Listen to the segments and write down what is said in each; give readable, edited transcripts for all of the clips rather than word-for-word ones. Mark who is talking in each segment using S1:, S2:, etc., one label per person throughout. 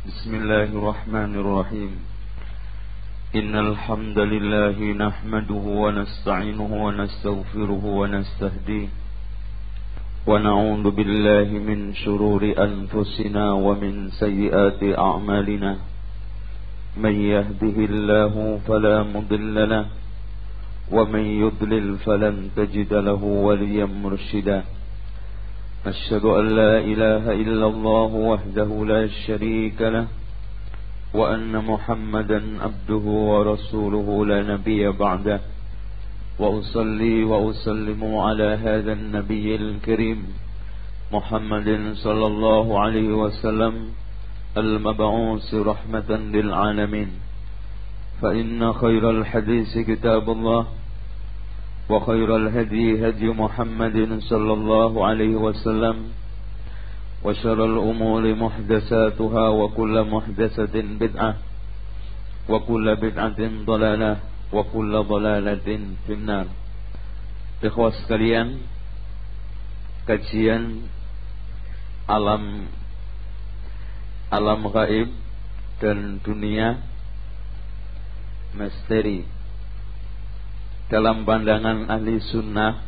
S1: بسم الله الرحمن الرحيم إن الحمد لله نحمده ونستعينه ونستغفره ونستهديه ونعوذ بالله من شرور أنفسنا ومن سيئات أعمالنا من يهده الله فلا مضل له ومن يضلل فلن تجد له وليا مرشدا أشهد أن لا إله إلا الله وحده لا شريك له وأن محمدا عبده ورسوله لا نبي بعده وأصلي وأسلم على هذا النبي الكريم محمد صلى الله عليه وسلم المبعوث رحمة للعالمين فإن خير الحديث كتاب الله وخير الهدي هدي محمد صلى الله عليه وسلم وشر الأمور محدثاتها وكل محدثة بدعة وكل بدعة ضلالة وكل ضلالة في النار. Ikhwas sekalian, kajian alam gaib dan dunia misteri dalam pandangan ahli sunnah,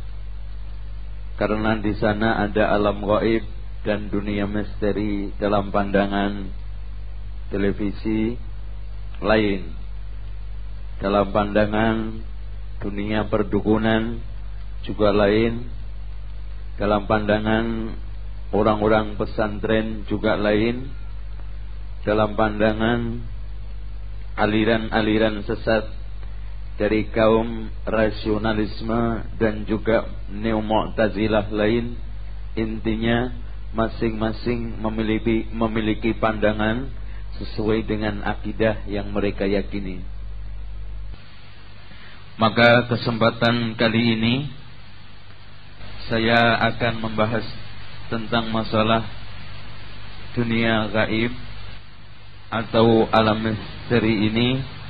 S1: karena di sana ada alam gaib dan dunia misteri dalam pandangan televisi lain, dalam pandangan dunia perdukunan juga lain, dalam pandangan orang-orang pesantren juga lain, dalam pandangan aliran-aliran sesat dari kaum rasionalisme dan juga neo-mu'tazilah lain. Intinya masing-masing memiliki pandangan sesuai dengan akidah yang mereka yakini. Maka kesempatan kali ini saya akan membahas tentang masalah dunia gaib atau alam misteri ini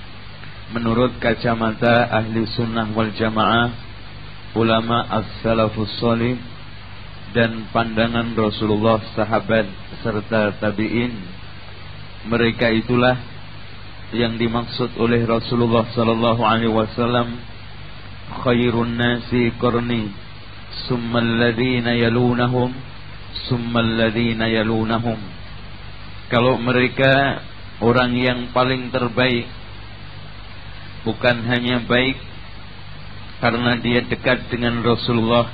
S1: menurut kacamata ahli sunnah wal jamaah, ulama as-salafus salih, dan pandangan Rasulullah, sahabat serta tabi'in. Mereka itulah yang dimaksud oleh Rasulullah sallallahu alaihi wasallam, khairun nasi qarni summal ladzina yalunahum summal ladzina yalunahum. Kalau mereka orang yang paling terbaik, bukan hanya baik karena dia dekat dengan Rasulullah,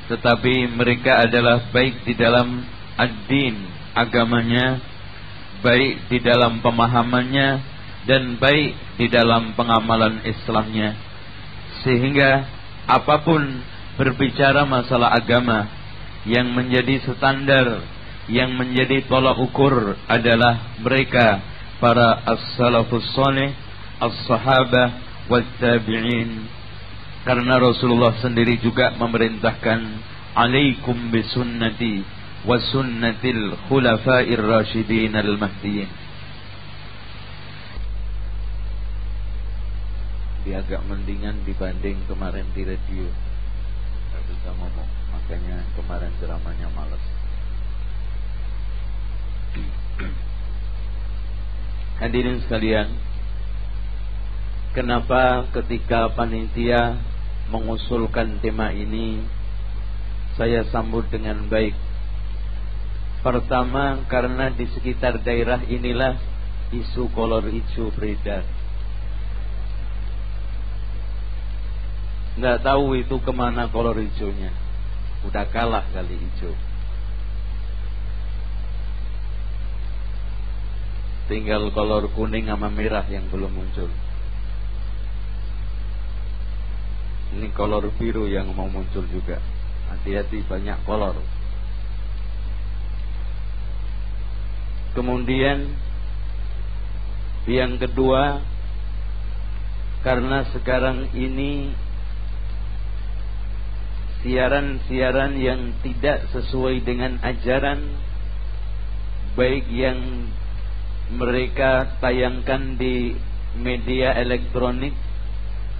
S1: tetapi mereka adalah baik di dalam ad-din, agamanya, baik di dalam pemahamannya, dan baik di dalam pengamalan Islamnya. Sehingga apapun berbicara masalah agama, yang menjadi standar, yang menjadi tolak ukur adalah mereka, para as-salafus salih, as-sahabah wal tabi'in. Karena Rasulullah sendiri juga memerintahkan, alaikum bisunnati wa sunnatil khulafa'ir rasyidin al-mahdiyyin. Dia agak mendingan dibanding kemarin di radio, gak bisa ngomong, makanya kemarin ceramahnya malas. Hadirin sekalian, kenapa ketika panitia mengusulkan tema ini saya sambut dengan baik? Pertama, karena di sekitar daerah inilah isu kolor hijau beredar. Nggak tahu itu kemana kolor hijaunya, udah kalah kali hijau. Tinggal kolor kuning sama merah yang belum muncul. Ini kolor biru yang mau muncul juga. Hati-hati, banyak kolor. Kemudian yang kedua, karena sekarang ini siaran-siaran yang tidak sesuai dengan ajaran, baik yang mereka tayangkan di media elektronik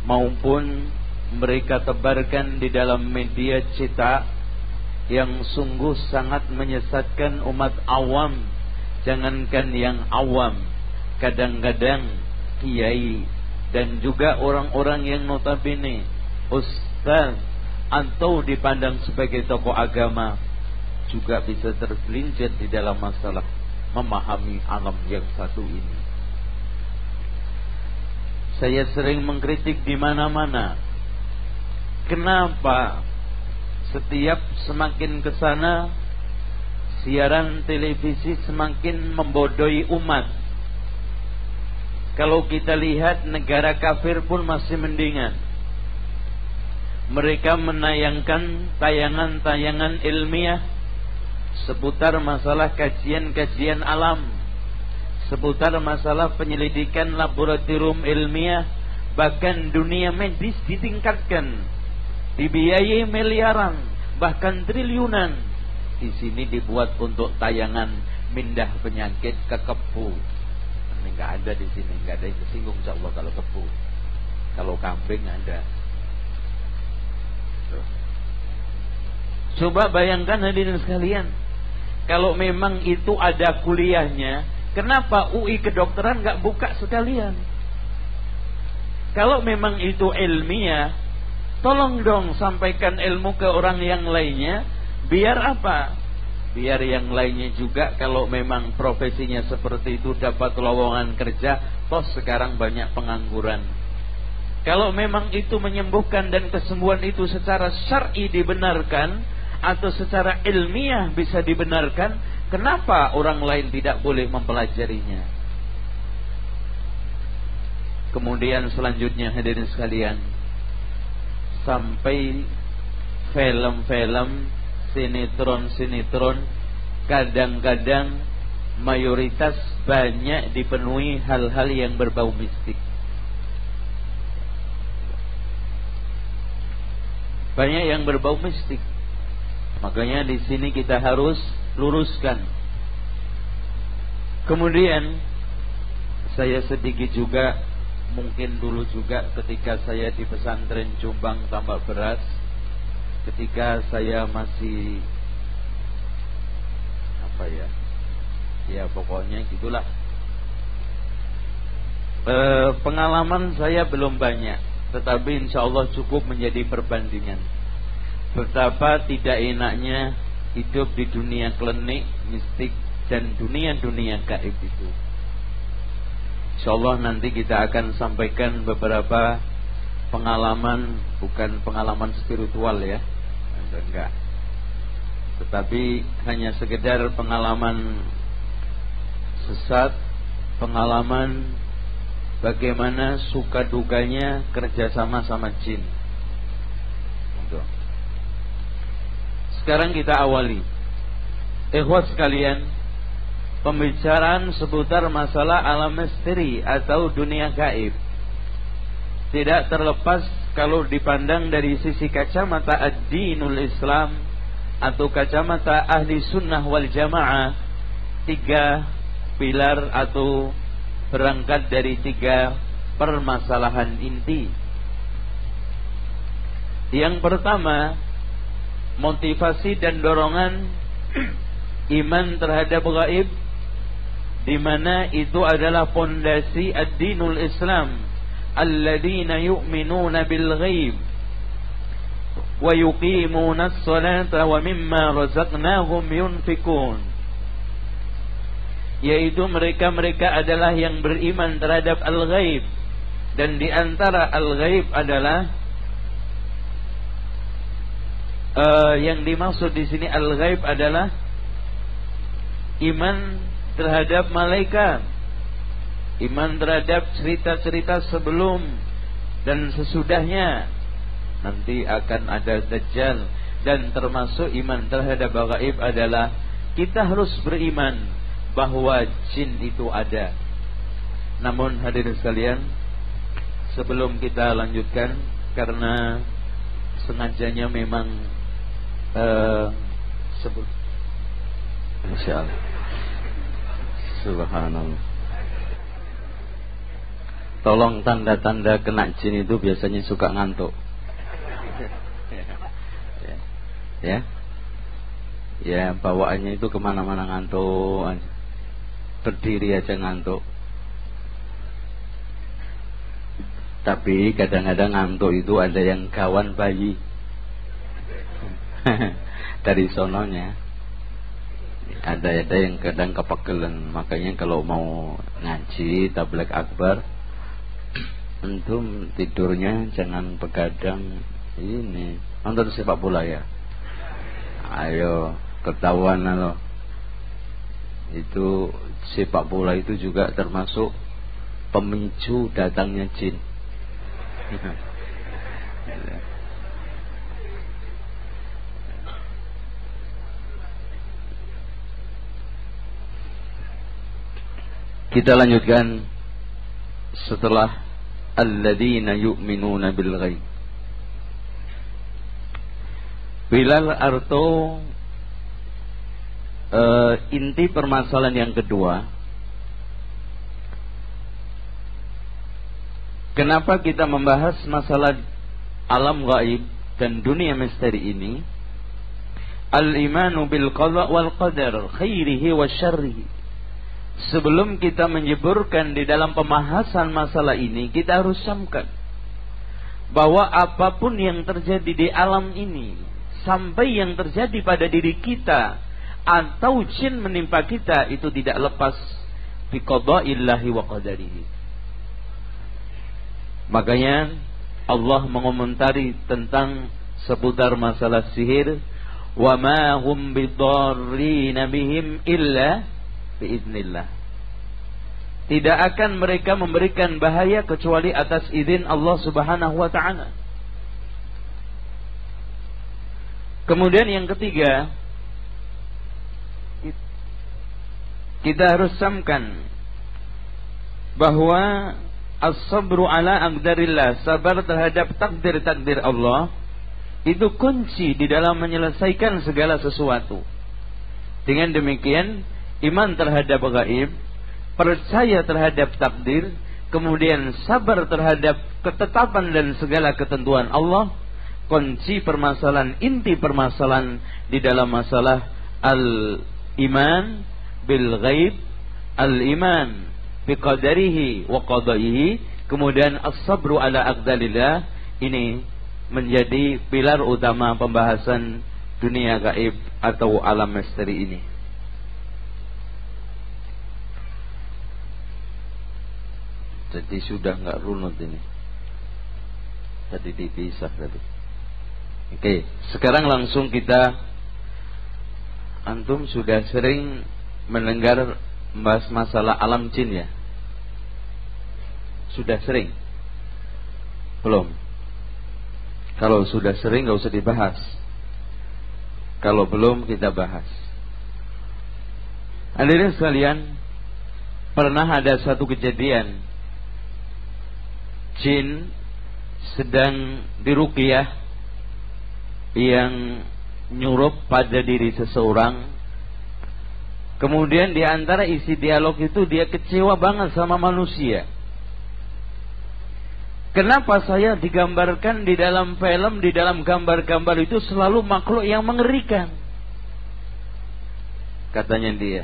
S1: maupun mereka tebarkan di dalam media cetak, yang sungguh sangat menyesatkan umat awam Jangankan yang awam, kadang-kadang kiai dan juga orang-orang yang notabene ustaz atau dipandang sebagai tokoh agama juga bisa tergelincir di dalam masalah memahami alam yang satu ini. Saya sering mengkritik di mana-mana. Kenapa setiap semakin ke sana siaran televisi semakin membodohi umat? Kalau kita lihat negara kafir pun masih mendingan. Mereka menayangkan tayangan-tayangan ilmiah seputar masalah kajian-kajian alam, seputar masalah penyelidikan laboratorium ilmiah, bahkan dunia medis ditingkatkan, dibiayai miliaran, bahkan triliunan. Di sini dibuat untuk tayangan mindah penyakit ke kepu. Ini nggak ada di sini, nggak ada yang tersinggung insyaallah kalau kepu. Kalau kambing ada. Coba bayangkan hadirin sekalian, kalau memang itu ada kuliahnya, kenapa UI kedokteran nggak buka sekalian? Kalau memang itu ilmiah, tolong dong sampaikan ilmu ke orang yang lainnya. Biar apa? Biar yang lainnya juga kalau memang profesinya seperti itu dapat lowongan kerja. Toh sekarang banyak pengangguran. Kalau memang itu menyembuhkan dan kesembuhan itu secara syar'i dibenarkan atau secara ilmiah bisa dibenarkan, kenapa orang lain tidak boleh mempelajarinya? Kemudian selanjutnya hadirin sekalian, sampai film-film, sinetron-sinetron kadang-kadang mayoritas banyak dipenuhi hal-hal yang berbau mistik. Banyak yang berbau mistik. Makanya di sini kita harus luruskan. Kemudian saya sedikit juga, mungkin dulu juga ketika saya di pesantren Jombang Tambak Beras, ketika saya masih ya pokoknya gitulah. Pengalaman saya belum banyak, tetapi insya Allah cukup menjadi perbandingan. Betapa tidak enaknya hidup di dunia klinik, mistik, dan dunia-dunia gaib itu. InsyaAllah nanti kita akan sampaikan beberapa pengalaman, bukan pengalaman spiritual ya, enggak, tetapi hanya sekedar pengalaman sesat, pengalaman bagaimana suka dukanya kerjasama sama jin. Sekarang kita awali, ikhwas sekalian, pembicaraan seputar masalah alam misteri atau dunia gaib. Tidak terlepas kalau dipandang dari sisi kacamata ad-dinul Islam atau kacamata ahli sunnah wal jamaah, 3 pilar atau berangkat dari 3 permasalahan inti. Yang pertama, motivasi dan dorongan iman terhadap gaib, di mana itu adalah fondasi ad-dinul Islam, alladzina yu'minuna bil ghaib wa yuqimuna as-salata wa mimma razaqnahum yunfikun. Yaitu mereka-mereka adalah yang beriman terhadap al-ghaib, dan di antara al-ghaib adalah yang dimaksud di sini al-ghaib adalah iman terhadap malaikat, iman terhadap cerita-cerita sebelum dan sesudahnya. Nanti akan ada Dajjal, dan termasuk iman terhadap gaib adalah kita harus beriman bahwa jin itu ada. Namun hadirin sekalian, sebelum kita lanjutkan, karena sengajanya memang sebut insyaallah. Subhanallah. Tolong tanda-tanda kena jin itu biasanya suka ngantuk. Ya, bawaannya itu kemana-mana ngantuk. berdiri aja ngantuk. Tapi kadang-kadang ngantuk itu ada yang kawan bayi dari sononya. Ada yang kadang kepegelan. Makanya kalau mau ngaji tabligh akbar, antum tidurnya jangan begadang. Ini nonton sepak bola ya, ayo ketahuan loh. Itu sepak bola itu juga termasuk pemicu datangnya jin. Kita lanjutkan setelah alladzina yu'minuna bil ghaib. Bilal Arto inti permasalahan yang kedua, kenapa kita membahas masalah alam gaib dan dunia misteri ini? Al-imanu bil qada wal qadar khairihi wa syarrihi. Sebelum kita menjeburkan di dalam pembahasan masalah ini, kita harus camkan bahwa apapun yang terjadi di alam ini, sampai yang terjadi pada diri kita atau jin menimpa kita, itu tidak lepas bi qada'illahi wa qadarihi. Makanya Allah mengomentari tentang seputar masalah sihir, wa ma hum bidarrina bihim illa biiznillah. Tidak akan mereka memberikan bahaya kecuali atas izin Allah Subhanahu wa ta'ala. Kemudian yang ketiga, kita harus camkan bahwa as-sabru ala aqdarillah, sabar terhadap takdir-takdir Allah, itu kunci di dalam menyelesaikan segala sesuatu. Dengan demikian, iman terhadap gaib, percaya terhadap takdir, kemudian sabar terhadap ketetapan dan segala ketentuan Allah, kunci permasalahan, inti permasalahan di dalam masalah al-iman bil ghaib, al-iman bi qadarihi wa qadaihi, kemudian as-sabru ala aqdalillah. Ini menjadi pilar utama pembahasan dunia gaib atau alam misteri ini. Jadi sudah nggak runut ini. Tadi dipisah tadi. Oke, sekarang langsung kita. Antum sudah sering mendengar membahas masalah alam jin ya? Sudah sering? Belum? Kalau sudah sering nggak usah dibahas. Kalau belum kita bahas. Hadirin sekalian, pernah ada satu kejadian jin sedang diruqyah yang nyurup pada diri seseorang. Kemudian di antara isi dialog itu dia kecewa banget sama manusia. Kenapa saya digambarkan di dalam film, di dalam gambar-gambar itu selalu makhluk yang mengerikan? Katanya dia.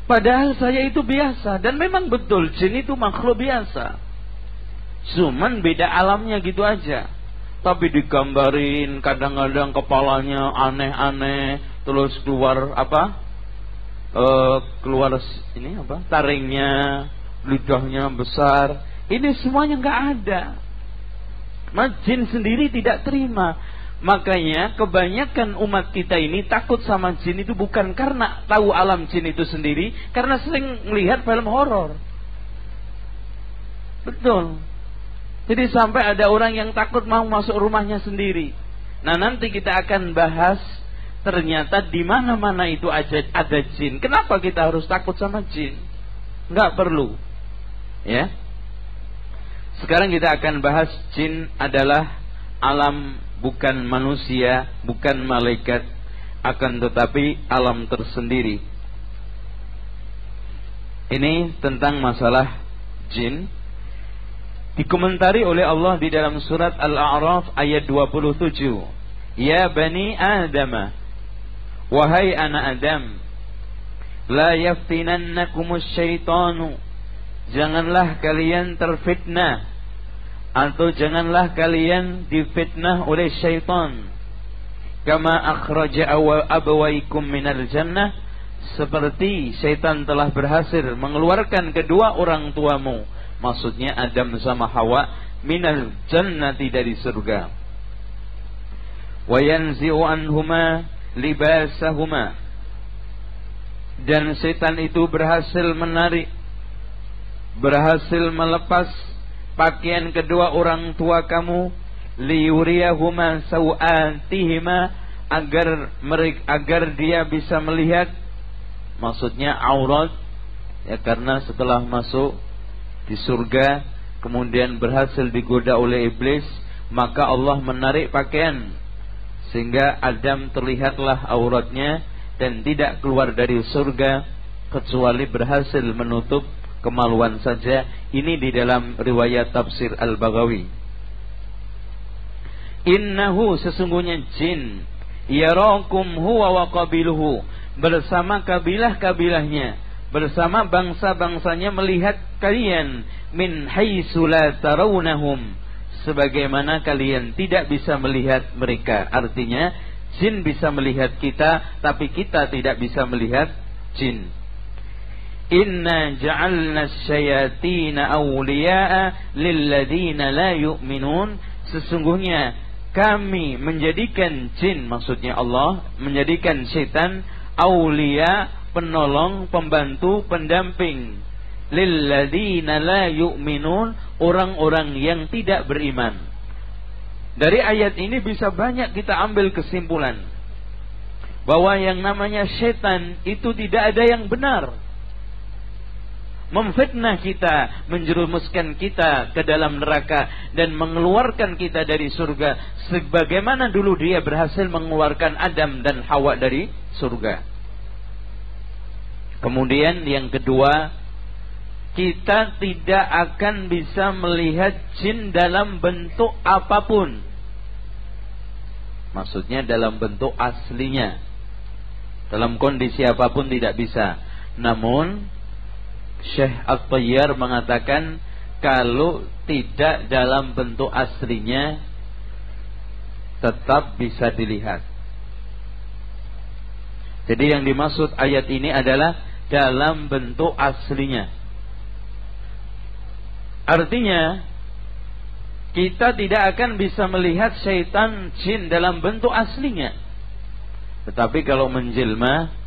S1: Padahal saya itu biasa. Dan memang betul jin itu makhluk biasa. Cuman beda alamnya gitu aja. Tapi digambarin kadang-kadang kepalanya aneh-aneh, terus keluar apa? Keluar ini apa? Taringnya, lidahnya besar. Ini semuanya nggak ada. Jin sendiri tidak terima. Makanya kebanyakan umat kita ini takut sama jin itu bukan karena tahu alam jin itu sendiri, karena sering melihat film horor. Betul. Jadi sampai ada orang yang takut mau masuk rumahnya sendiri. Nah, nanti kita akan bahas ternyata di mana-mana itu ada jin. Kenapa kita harus takut sama jin? Enggak perlu. Ya. Sekarang kita akan bahas jin adalah alam, bukan manusia, bukan malaikat, akan tetapi alam tersendiri. Ini tentang masalah jin. Dikomentari oleh Allah di dalam surat Al-A'raf ayat 27. Ya bani Adam, wahai anak Adam, La yaftinannakumus syaitanu, janganlah kalian terfitnah atau janganlah kalian difitnah oleh syaitan. Kama akhraja abawaikum minal jannah, seperti syaitan telah berhasil mengeluarkan kedua orang tuamu, maksudnya Adam sama Hawa, minal jannati, dari surga. Wa yanzi'u anhuma libasahuma, dan syaitan itu berhasil menarik, berhasil melepas pakaian kedua orang tua kamu, liyuriyahuma sawatihima, agar dia bisa melihat, maksudnya aurat, ya, karena setelah masuk di surga kemudian berhasil digoda oleh iblis, maka Allah menarik pakaian sehingga Adam terlihatlah auratnya dan tidak keluar dari surga kecuali berhasil menutup kemaluan saja. Ini di dalam riwayat tafsir Al-Baghawi. Innahu, sesungguhnya jin, yarakum huwa wa qabiluhu, bersama kabilah-kabilahnya, bersama bangsa-bangsanya melihat kalian, min haitsu la tarawnahum, sebagaimana kalian tidak bisa melihat mereka. Artinya jin bisa melihat kita, tapi kita tidak bisa melihat jin. Inna ja'alna syayatina awliya'a lilladina la yu'minun, sesungguhnya kami menjadikan jin, maksudnya Allah menjadikan syaitan, awliya, penolong, pembantu, pendamping, lilladina la yu'minun, orang-orang yang tidak beriman. Dari ayat ini bisa banyak kita ambil kesimpulan bahwa yang namanya syaitan itu tidak ada yang benar, memfitnah kita, menjerumuskan kita ke dalam neraka dan mengeluarkan kita dari surga, sebagaimana dulu dia berhasil mengeluarkan Adam dan Hawa dari surga. Kemudian yang kedua, kita tidak akan bisa melihat jin dalam bentuk apapun, maksudnya dalam bentuk aslinya, dalam kondisi apapun tidak bisa. Namun Syekh At-Tayyar mengatakan kalau tidak dalam bentuk aslinya tetap bisa dilihat. Jadi yang dimaksud ayat ini adalah dalam bentuk aslinya. Artinya kita tidak akan bisa melihat syaitan jin dalam bentuk aslinya. Tetapi kalau menjelma,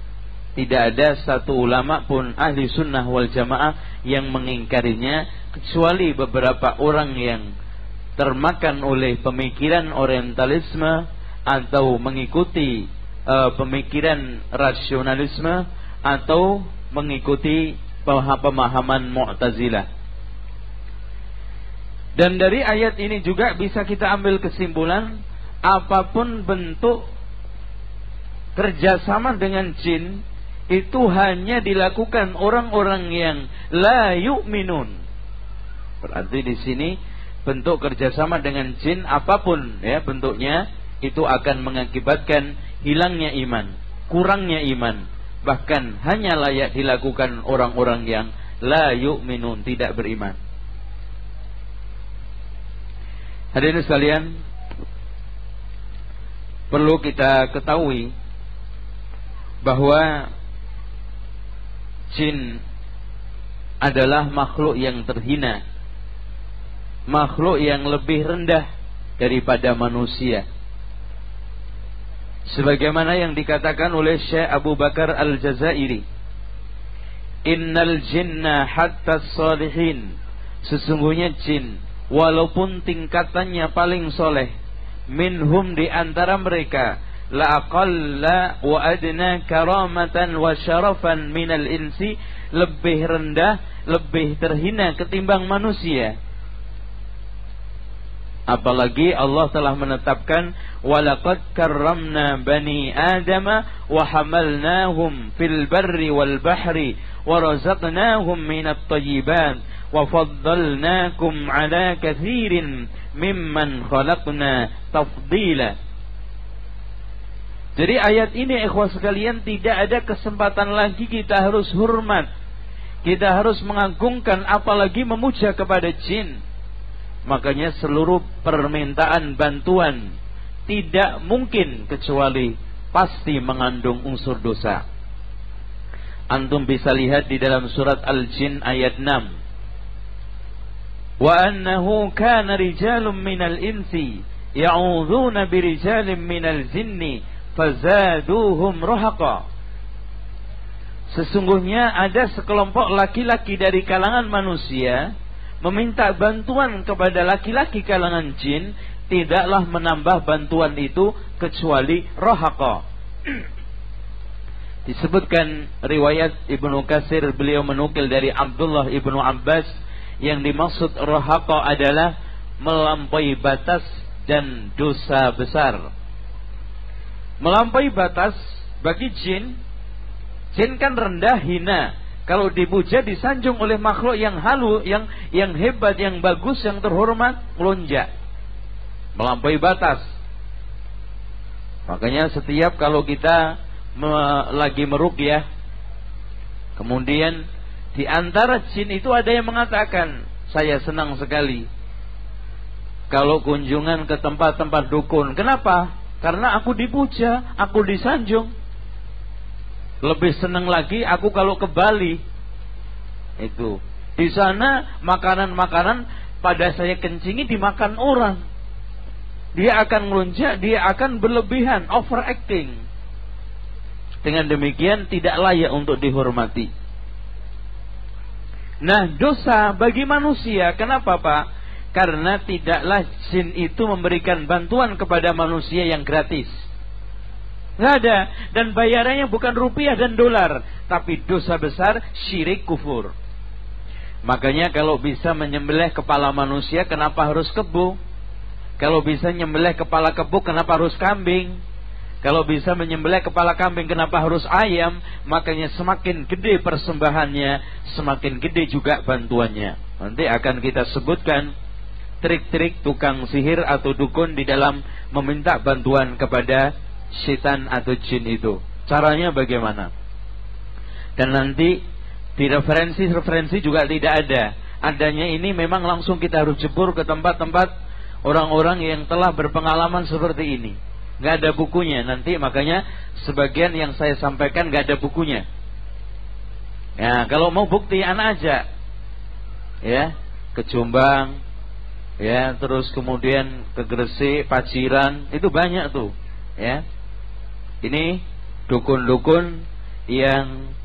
S1: tidak ada satu ulama pun ahli sunnah wal jamaah yang mengingkarinya, kecuali beberapa orang yang termakan oleh pemikiran orientalisme atau mengikuti pemikiran rasionalisme atau mengikuti pemahaman Mu'tazilah. Dan dari ayat ini juga bisa kita ambil kesimpulan, apapun bentuk kerjasama dengan jin itu hanya dilakukan orang-orang yang la yu'minun. Berarti di sini bentuk kerjasama dengan jin apapun ya bentuknya, itu akan mengakibatkan hilangnya iman, kurangnya iman. Bahkan hanya layak dilakukan orang-orang yang la yu'minun, tidak beriman. Hadirin sekalian, perlu kita ketahui bahwa jin adalah makhluk yang terhina, makhluk yang lebih rendah daripada manusia. Sebagaimana yang dikatakan oleh Syekh Abu Bakar Al-Jazairi, innal jinna hatta salihin, sesungguhnya jin walaupun tingkatannya paling soleh, minhum di antara mereka, la aqalla wa adna karamatan wa syarafan minal insi, lebih rendah, lebih terhina ketimbang manusia. Apalagi Allah telah menetapkan walaqad karramna bani adama wa hamalnahum fil barri wal bahri wa razaqnahum minat thayyibat wa faddalnakum ala katsirin mimman khalaqna tafdila. Jadi ayat ini ikhwah sekalian, tidak ada kesempatan lagi kita harus hormat, kita harus mengagungkan, apalagi memuja kepada jin. Makanya seluruh permintaan bantuan tidak mungkin kecuali pasti mengandung unsur dosa. Antum bisa lihat di dalam surat Al-Jin ayat 6. Wa annahu kana rijalun minal insi ya'udzuuna birijalin minal jinni fazaduhum rahaqa. Sesungguhnya ada sekelompok laki-laki dari kalangan manusia meminta bantuan kepada laki-laki kalangan jin, tidaklah menambah bantuan itu kecuali rahaqa. Disebutkan riwayat Ibnu Katsir, beliau menukil dari Abdullah Ibnu Abbas, yang dimaksud rahaqa adalah melampaui batas dan dosa besar. Melampaui batas bagi jin, jin kan rendah, hina. Kalau dipuja, disanjung oleh makhluk yang halu, yang hebat, yang bagus, yang terhormat, melonjak, melampaui batas. Makanya setiap kalau kita lagi meruqyah, kemudian di antara jin itu ada yang mengatakan, saya senang sekali kalau kunjungan ke tempat-tempat dukun. Kenapa? Karena aku dipuja, aku disanjung. Lebih senang lagi aku kalau ke Bali. Itu di sana makanan-makanan pada saya kencingi dimakan orang. Dia akan melonjak, dia akan berlebihan, overacting. Dengan demikian tidak layak untuk dihormati. Nah, dosa bagi manusia. Kenapa, Pak? Karena tidaklah jin itu memberikan bantuan kepada manusia yang gratis. Nggak ada. Dan bayarannya bukan rupiah dan dolar, tapi dosa besar, syirik, kufur. Makanya kalau bisa menyembelih kepala manusia, kenapa harus kebo? Kalau bisa menyembelih kepala kebo, kenapa harus kambing? Kalau bisa menyembelih kepala kambing, kenapa harus ayam? Makanya semakin gede persembahannya, semakin gede juga bantuannya. Nanti akan kita sebutkan trik-trik tukang sihir atau dukun di dalam meminta bantuan kepada setan atau jin itu. Caranya bagaimana? Dan nanti di referensi juga tidak ada. Adanya ini memang langsung kita harus jebur ke tempat-tempat orang-orang yang telah berpengalaman seperti ini. Gak ada bukunya. Nanti makanya sebagian yang saya sampaikan gak ada bukunya. Ya, kalau mau bukti anak aja, ya, ke Jombang, ya, terus kemudian ke Gresik, Paciran, itu banyak tuh, ya. Ini dukun-dukun yang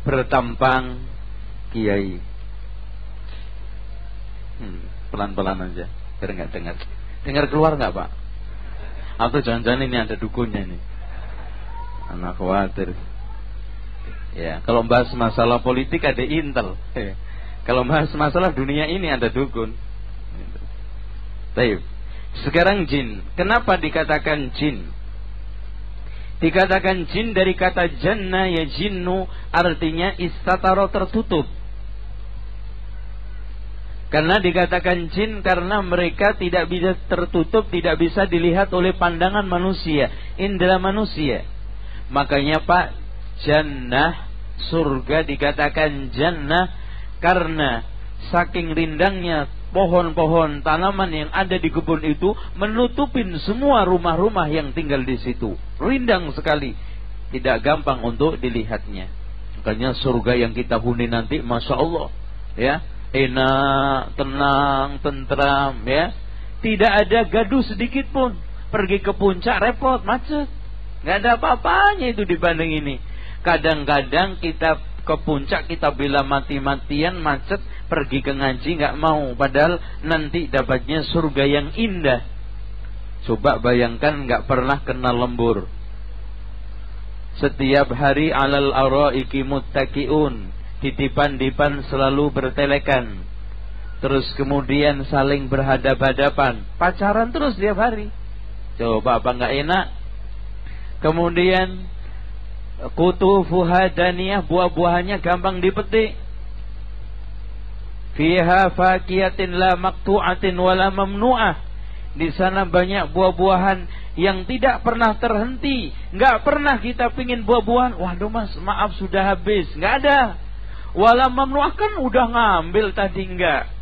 S1: bertampang kiai. Pelan-pelan aja, biar nggak dengar. Dengar keluar nggak, Pak? Atau jangan-jangan ini ada dukunnya nih? Anak khawatir. Ya, kalau bahas masalah politik ada intel. Kalau bahas masalah dunia ini ada dukun. Baik. Sekarang jin. Kenapa dikatakan jin? Dikatakan jin dari kata janna ya jinnu, artinya istataro, tertutup. Karena dikatakan jin karena mereka tidak bisa tertutup, tidak bisa dilihat oleh pandangan manusia, indera manusia. Makanya Pak, jannah, surga dikatakan jannah karena saking rindangnya pohon-pohon tanaman yang ada di kebun itu menutupin semua rumah-rumah yang tinggal di situ. Rindang sekali, tidak gampang untuk dilihatnya. Makanya surga yang kita huni nanti, masya Allah, ya, enak, tenang, tentram, ya. Tidak ada gaduh sedikit pun. Pergi ke puncak repot, macet. Nggak ada apa-apanya itu dibanding ini. Kadang-kadang kita ke puncak kita bela mati-matian, macet, pergi ke ngaji nggak mau, padahal nanti dapatnya surga yang indah. Coba bayangkan nggak pernah kena lembur. Setiap hari alal araiki muttaqiun, di dipan-dipan selalu bertelekan. Terus kemudian saling berhadap-hadapan, pacaran terus tiap hari. Coba apa nggak enak? Kemudian kutufuha daniyah, buah-buahannya gampang dipetik. Fiha fakiyatin la maqtu'atin wala mamnu'ah. Di sana banyak buah-buahan yang tidak pernah terhenti. Nggak pernah kita pingin buah-buahan. Waduh mas, maaf sudah habis. Nggak ada. Wala mamnuah kan udah ngambil tadi, enggak.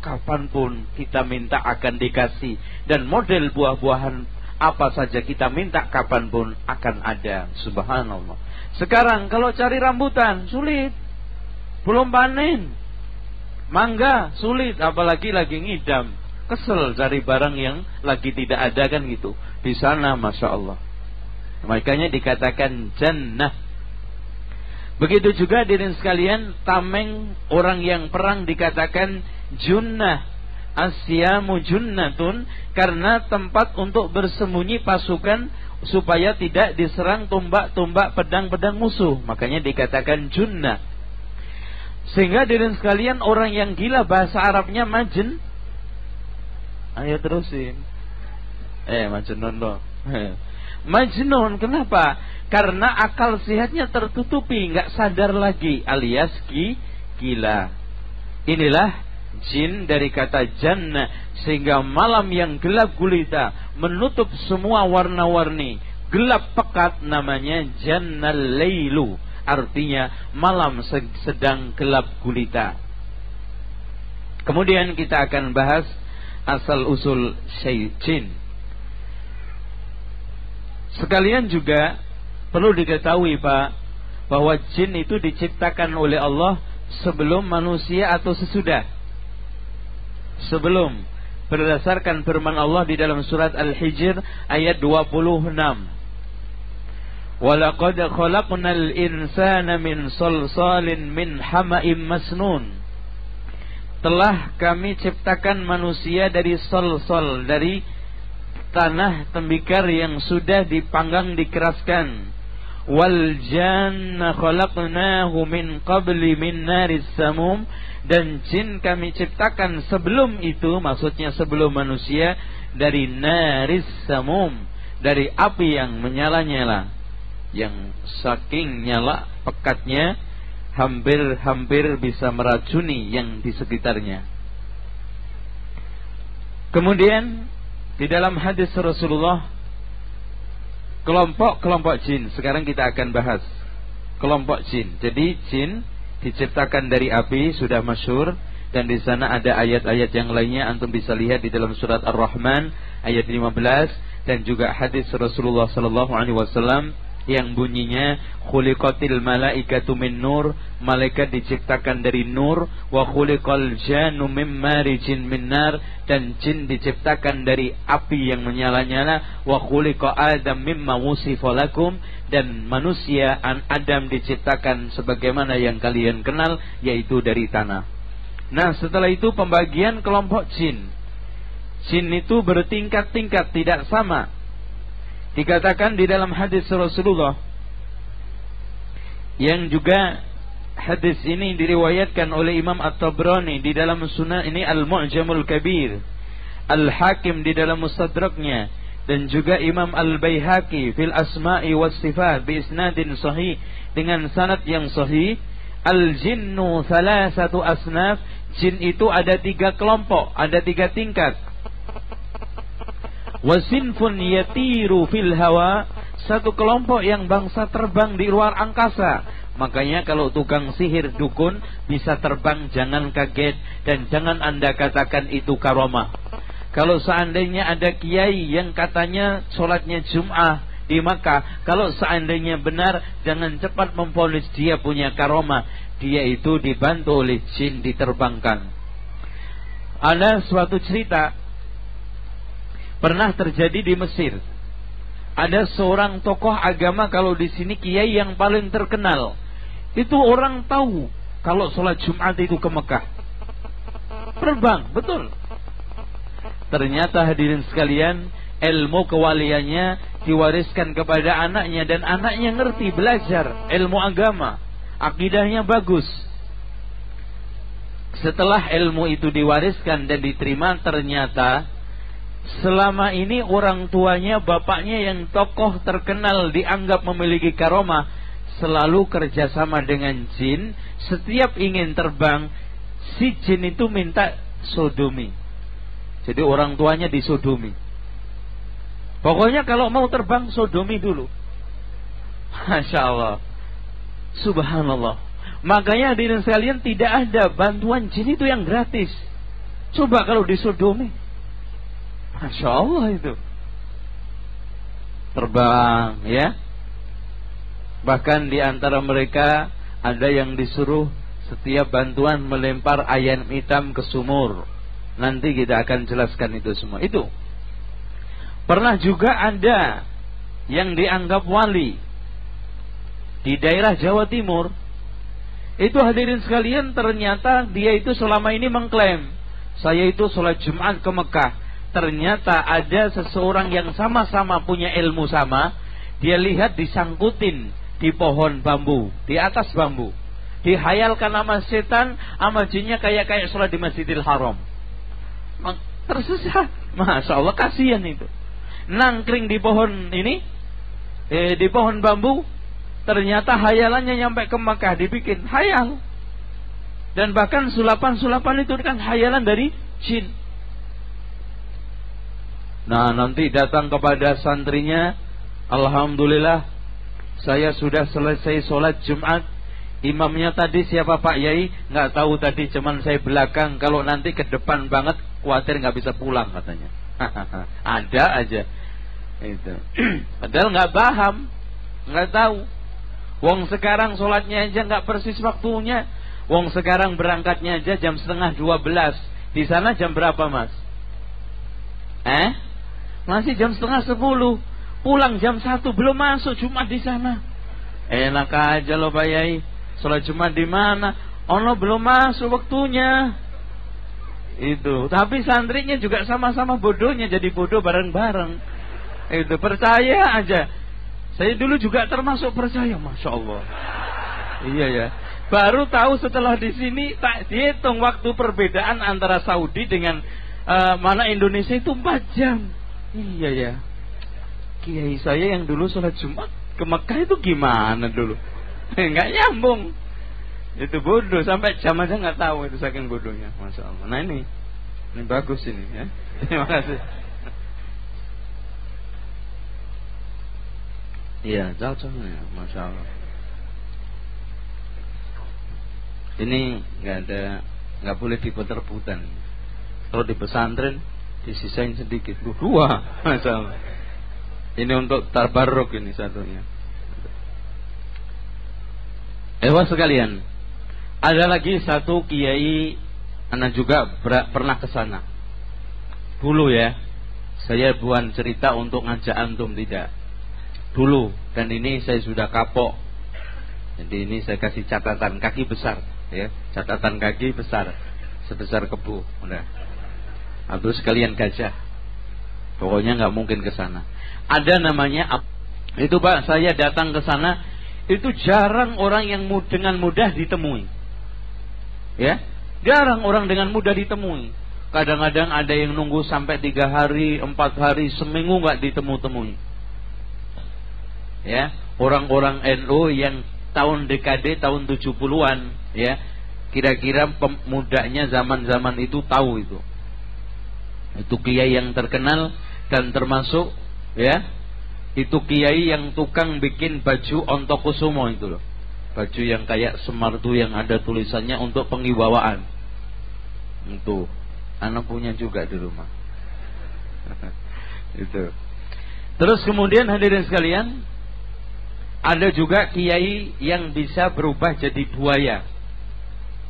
S1: Kapanpun kita minta akan dikasih. Dan model buah-buahan apa saja kita minta kapanpun akan ada. Subhanallah. Sekarang kalau cari rambutan sulit. Belum panen. Mangga sulit, apalagi lagi ngidam. Kesel cari barang yang lagi tidak ada kan gitu. Di sana Masya Allah. Makanya dikatakan jannah. Begitu juga hadirin sekalian, tameng orang yang perang dikatakan junnah. Asyamu junnatun, karena tempat untuk bersembunyi pasukan supaya tidak diserang tombak-tombak pedang-pedang musuh. Makanya dikatakan junnah. Sehingga hadirin sekalian, orang yang gila bahasa Arabnya majn. Ayo terusin. Majnun loh. Majnun, kenapa? Karena akal sehatnya tertutupi, nggak sadar lagi, alias gila. Inilah jin dari kata jannah, sehingga malam yang gelap gulita menutup semua warna-warni, gelap pekat, namanya jannal lailu, artinya malam sedang gelap gulita. Kemudian kita akan bahas asal usul jin. Sekalian juga perlu diketahui Pak, bahwa jin itu diciptakan oleh Allah sebelum manusia atau sesudah. Sebelum, berdasarkan firman Allah di dalam surat Al-Hijr ayat 26. Walaqad khalaqnal insana min salsalin min hama'im masnun. Telah kami ciptakan manusia dari salsal, dari tanah tembikar yang sudah dipanggang dikeraskan. Wal janna khalaqnahu min qabli min naris samum, dan jin kami ciptakan sebelum itu, maksudnya sebelum manusia, dari naris samum, dari api yang menyala-nyala, yang saking nyala pekatnya hampir bisa meracuni yang di sekitarnya. Kemudian di dalam hadis Rasulullah, kelompok jin, sekarang kita akan bahas kelompok jin. Jadi jin diciptakan dari api, sudah masyhur, dan di sana ada ayat-ayat yang lainnya, antum bisa lihat di dalam surat Ar-Rahman ayat 15, dan juga hadis Rasulullah sallallahu alaihi wasallam yang bunyinya khuliqatil malaikatu min nur, malaikat diciptakan dari nur, wa khuliqal jannu mim marijin min nar, dan jin diciptakan dari api yang menyala-nyala, wa khuliqa adam mimma wusifa lakum, dan manusia Adam diciptakan sebagaimana yang kalian kenal, yaitu dari tanah. Nah, setelah itu pembagian kelompok jin. Jin itu bertingkat-tingkat, tidak sama. Dikatakan di dalam hadis Rasulullah, yang juga hadis ini diriwayatkan oleh Imam At-Tabrani di dalam Sunan ini Al-Mu'jamul Kabir, Al-Hakim di dalam Mustadraknya, dan juga Imam Al-Baihaqi fil Asma'i was Sifat bi isnadin sahih, dengan sanad yang sahih. Al-jinnu thalathatu asnaf, jin itu ada 3 kelompok, ada 3 tingkat. Wasinfun yatiru fil hawa, satu kelompok yang bangsa terbang di luar angkasa. Makanya kalau tukang sihir dukun bisa terbang, jangan kaget dan jangan Anda katakan itu karomah. Kalau seandainya ada kiai yang katanya sholatnya Jum'ah di Makkah, kalau seandainya benar, jangan cepat memvonis dia punya karomah. Dia itu dibantu oleh jin diterbangkan. Ada suatu cerita pernah terjadi di Mesir. Ada seorang tokoh agama, kalau di sini kiai yang paling terkenal. Itu orang tahu kalau sholat Jumat itu ke Mekah. Terbang, betul. Ternyata hadirin sekalian, ilmu kewaliannya diwariskan kepada anaknya, dan anaknya ngerti, belajar ilmu agama, akidahnya bagus. Setelah ilmu itu diwariskan dan diterima, ternyata selama ini orang tuanya, bapaknya yang tokoh terkenal dianggap memiliki karomah, selalu kerjasama dengan jin. Setiap ingin terbang, si jin itu minta sodomi. Jadi orang tuanya disodomi. Pokoknya kalau mau terbang sodomi dulu. Masya Allah, subhanallah. Makanya hadirin sekalian, tidak ada bantuan jin itu yang gratis. Coba kalau disodomi, Masya Allah itu. Terbang ya. Bahkan di antara mereka ada yang disuruh setiap bantuan melempar ayam hitam ke sumur. Nanti kita akan jelaskan itu semua. Itu pernah juga ada yang dianggap wali di daerah Jawa Timur. Itu hadirin sekalian, ternyata dia itu selama ini mengklaim, saya itu sholat Jumat ke Mekah. Ternyata ada seseorang yang sama-sama punya ilmu sama. Dia lihat disangkutin di pohon bambu, di atas bambu. Dihayalkan sama setan, sama jinnya kayak sholat di Masjidil Haram. Tersesat. Masya Allah, kasihan itu. Nangkring di pohon ini, di pohon bambu. Ternyata hayalannya nyampe ke Mekah, dibikin hayal. Dan bahkan sulapan-sulapan itu kan hayalan dari jin. Nah, nanti datang kepada santrinya, alhamdulillah saya sudah selesai sholat Jumat. Imamnya tadi siapa Pak Yai? Nggak tahu tadi, cuman saya belakang. Kalau nanti ke depan banget, khawatir nggak bisa pulang katanya. Ada aja itu. Padahal nggak paham, nggak tahu. Wong sekarang sholatnya aja nggak persis waktunya. Wong sekarang berangkatnya aja jam 11:30. Di sana jam berapa Mas? Masih jam 9:30. Pulang jam 1, belum masuk Jumat di sana. Enak aja loh Pak Yai. Sholat Jumat di mana? Ono belum masuk waktunya. Itu. Tapi santrinya juga sama-sama bodohnya, jadi bodoh bareng-bareng. Itu, percaya aja. Saya dulu juga termasuk percaya, Masya Allah. Iya ya. Baru tahu setelah di sini, tak dihitung waktu perbedaan antara Saudi dengan mana Indonesia itu 4 jam. Iya ya. Kiai saya yang dulu sholat Jumat ke Mekah itu gimana dulu? Nggak nyambung. Itu bodoh, sampai jam aja nggak tahu, itu saking bodohnya, Masya Allah. Nah ini bagus ini ya. Terima kasih. Iya, cocoknya, Masya Allah. Ini nggak boleh diputer-putar. Kalau di pesantren disisain sedikit, 2, Masya Allah. Ini untuk tabarruk ini satunya. Sekalian, ada lagi satu kiai, anak juga pernah ke sana. Dulu ya, saya bukan cerita untuk ngajak antum, tidak. Dulu, dan ini saya sudah kapok. Jadi ini saya kasih catatan kaki besar, ya, catatan kaki besar, sebesar kebu, udah. Atau sekalian gajah. Pokoknya nggak mungkin ke sana. Ada namanya, itu Pak, saya datang ke sana, itu jarang orang yang dengan mudah ditemui. Ya, jarang orang dengan mudah ditemui. Kadang-kadang ada yang nunggu sampai 3 hari, 4 hari, seminggu nggak ditemu-temui. Ya, orang-orang NU yang dekade tahun 70-an, ya, kira-kira pemudanya zaman-zaman itu tahu itu. Itu kiai yang terkenal dan termasuk, ya, itu kiai yang tukang bikin baju Ontokusumo itu loh. Baju yang kayak Semar tuh yang ada tulisannya untuk pengibawaan. Itu anak punya juga di rumah. Itu. Terus kemudian hadirin sekalian, ada juga kiai yang bisa berubah jadi buaya.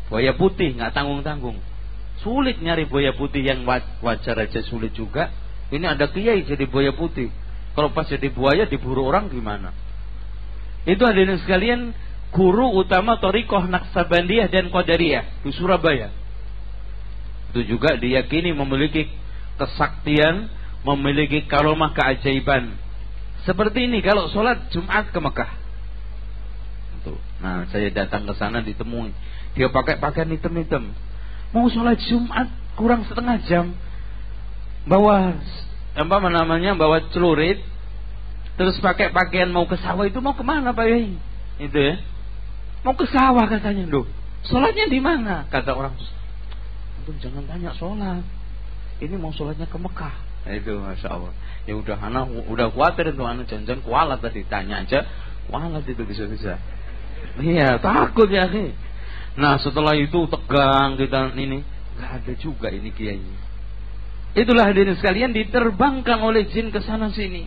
S1: Buaya putih, nggak tanggung-tanggung. Sulit nyari buaya putih, yang wajar aja sulit juga. Ini ada kiai jadi buaya putih. Kalau pas jadi buaya diburu orang gimana? Itu hadirin sekalian, guru utama Thariqah Naqsabandiyah dan Qadariyah di Surabaya. Itu juga diyakini memiliki kesaktian, memiliki karomah keajaiban. Seperti ini kalau sholat Jumat ke Mekah. Nah, saya datang ke sana ditemui. Dia pakai pakaian hitam-hitam. Mau sholat Jumat kurang setengah jam. Bawa bawa celurit. Terus pakai pakaian mau ke sawah. Itu mau kemana Pak Yai? Itu ya. Mau ke sawah katanya. Loh, sholatnya di mana? Kata orang, jangan tanya sholat. Ini mau sholatnya ke Mekah.
S2: Nah, itu Masya Allah. Ya udah anak udah khawatir tuh anak jangan kualat tadi, tanya aja kualat itu bisa-bisa. Iya takut ya akhi. Nah setelah itu tegang kita ini nggak ada juga ini kiainya. Itulah hadirin sekalian diterbangkan oleh jin ke sana sini.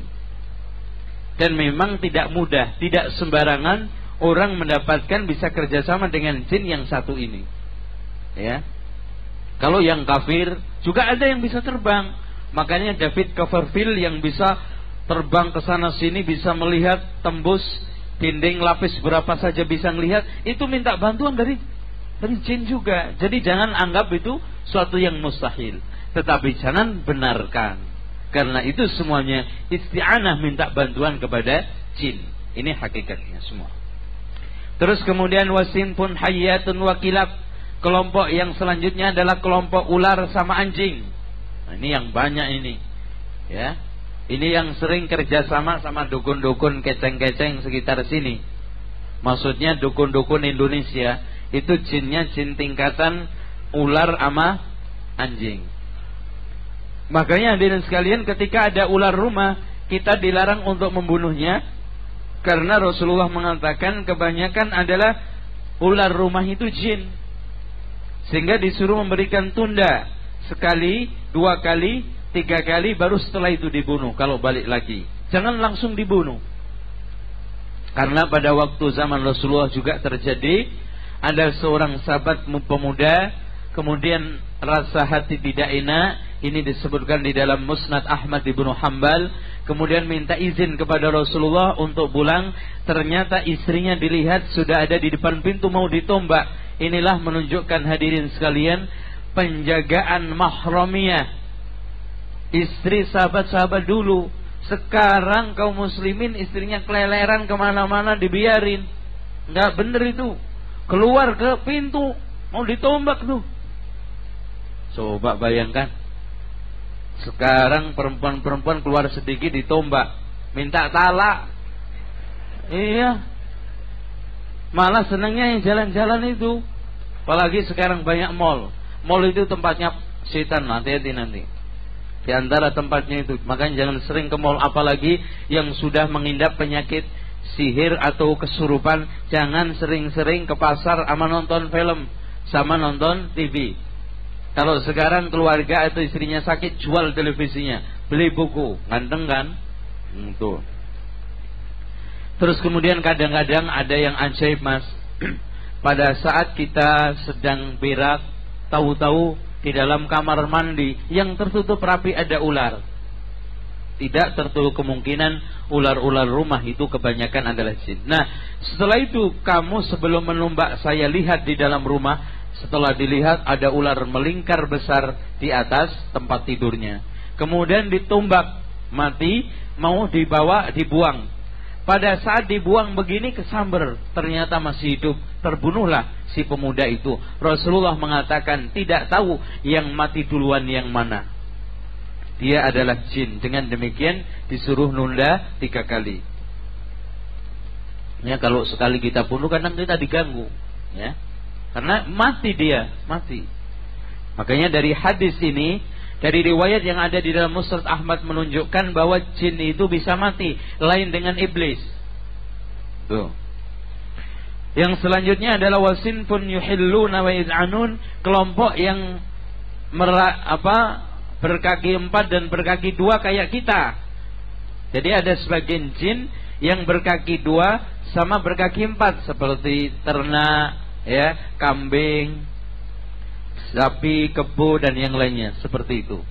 S2: Dan memang tidak mudah, tidak sembarangan orang mendapatkan bisa kerjasama dengan jin yang satu ini. Ya. Kalau yang kafir juga ada yang bisa terbang. Makanya David Copperfield yang bisa terbang ke sana sini, bisa melihat tembus dinding lapis berapa saja bisa melihat, itu minta bantuan dari jin juga. Jadi jangan anggap itu suatu yang mustahil, tetapi jangan benarkan. Karena itu semuanya isti'anah, minta bantuan kepada jin. Ini hakikatnya semua. Terus kemudian wasin pun hayyatun wakilab. Kelompok yang selanjutnya adalah kelompok ular sama anjing. Nah, ini yang banyak ini. Ya. Ini yang sering kerjasama sama dukun-dukun keceng-keceng sekitar sini. Maksudnya dukun-dukun Indonesia itu jinnya jin tingkatan ular sama anjing. Makanya hadirin sekalian, ketika ada ular rumah, kita dilarang untuk membunuhnya, karena Rasulullah mengatakan kebanyakan adalah ular rumah itu jin, sehingga disuruh memberikan tunda sekali, 2 kali, 3 kali, baru setelah itu dibunuh. Kalau balik lagi, jangan langsung dibunuh. Karena pada waktu zaman Rasulullah juga terjadi, ada seorang sahabat pemuda, kemudian rasa hati tidak enak. Ini disebutkan di dalam Musnad Ahmad ibnu Hanbal. Kemudian minta izin kepada Rasulullah untuk pulang. Ternyata istrinya dilihat sudah ada di depan pintu mau ditombak. Inilah menunjukkan hadirin sekalian penjagaan mahramiyah istri sahabat-sahabat dulu. Sekarang kaum muslimin istrinya keleleran kemana-mana dibiarin. Nggak bener itu. Keluar ke pintu mau ditombak tuh. Coba bayangkan. Sekarang perempuan-perempuan keluar sedikit ditombak, minta talak. Iya. Malah senangnya yang jalan-jalan itu. Apalagi sekarang banyak mall. Mall itu tempatnya setan, hati-hati nanti. Di antara tempatnya itu, makanya jangan sering ke mall, apalagi yang sudah mengidap penyakit sihir atau kesurupan. Jangan sering-sering ke pasar sama nonton film, sama nonton TV. Kalau sekarang keluarga atau istrinya sakit, jual televisinya, beli buku, ganteng kan? Tuh. Terus kemudian kadang-kadang ada yang ajaib mas. Pada saat kita sedang berak, tahu-tahu di dalam kamar mandi yang tertutup rapi ada ular. Tidak tertutup kemungkinan ular-ular rumah itu kebanyakan adalah jin. Nah, setelah itu kamu sebelum menumbak saya lihat di dalam rumah. Setelah dilihat ada ular melingkar besar di atas tempat tidurnya. Kemudian ditumbak, mati, mau dibuang. Pada saat dibuang begini kesamber, ternyata masih hidup. Terbunuhlah si pemuda itu. Rasulullah mengatakan tidak tahu yang mati duluan yang mana. Dia adalah jin. Dengan demikian disuruh nunda 3 kali. Ya, kalau sekali kita bunuh kadang kita diganggu. Ya. Karena mati dia, mati. Makanya dari hadis ini, dari riwayat yang ada di dalam Musnad Ahmad menunjukkan bahwa jin itu bisa mati, lain dengan iblis. Tuh. Yang selanjutnya adalah wasinfun yuhilluna wa yad'anun, kelompok yang berkaki 4 dan berkaki 2 kayak kita. Jadi ada sebagian jin yang berkaki 2 sama berkaki 4 seperti ternak, ya, kambing, sapi, kebo dan yang lainnya seperti itu.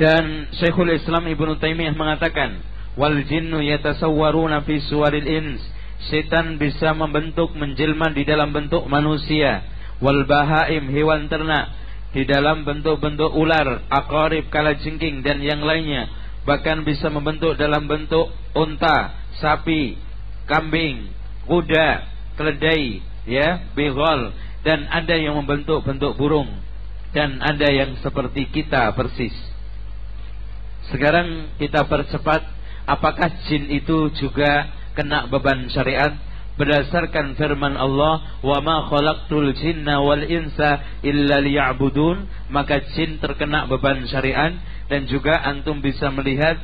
S2: Dan Syekhul Islam Ibnu Taimiyah mengatakan, wal jinnu yatasawwaruna fi suwaril ins, setan bisa membentuk menjelma di dalam bentuk manusia, wal bahaim, hewan ternak, di dalam bentuk-bentuk ular, aqarib, kalajengking dan yang lainnya, bahkan bisa membentuk dalam bentuk unta, sapi, kambing, kuda, keledai, ya, bighal, dan ada yang membentuk-bentuk burung, dan ada yang seperti kita persis. Sekarang kita percepat, apakah jin itu juga kena beban syariat?
S1: berdasarkan firman Allah, "Wa ma khalaqtul jinna wal insa illa liya'budun." Maka jin terkena beban syariat. Dan juga antum bisa melihat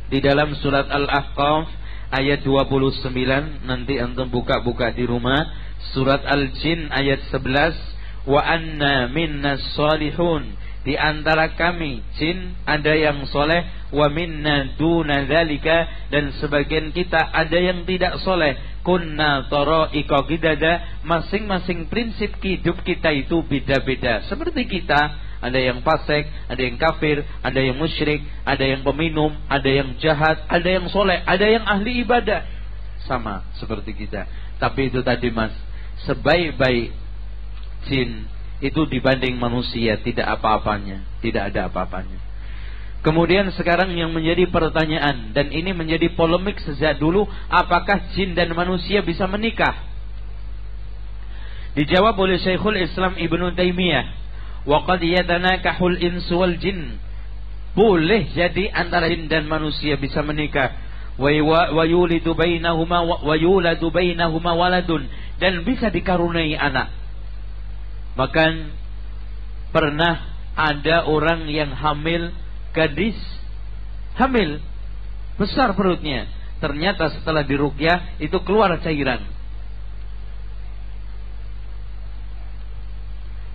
S1: di dalam surat Al-Ahqaf ayat 29, nanti antum buka-buka di rumah, surat Al-Jin ayat 11, "Wa anna minnas salihun." Di antara kami jin ada yang soleh, wa minna duna dzalika, dan sebagian kita ada yang tidak soleh. Kunna tara'iqa qidada, masing-masing prinsip hidup kita itu beda-beda. Seperti kita, ada yang fasik, ada yang kafir, ada yang musyrik, ada yang peminum, ada yang jahat, ada yang soleh, ada yang ahli ibadah. Sama seperti kita. Tapi itu tadi Mas, sebaik-baik jin itu dibanding manusia tidak apa-apanya, tidak ada apa-apanya. Kemudian sekarang yang menjadi pertanyaan, dan ini menjadi polemik sejak dulu, apakah jin dan manusia bisa menikah? Dijawab oleh Syekhul Islam Ibnu Taimiyah, wa qad yatanakahul insu wal jin. Boleh jadi antara jin dan manusia bisa menikah. Wa yulidu bainahuma wa yuladu bainahuma waladun, dan bisa dikaruniai anak. Bahkan pernah ada orang yang hamil, gadis hamil, besar perutnya. Ternyata setelah diruqyah itu keluar cairan.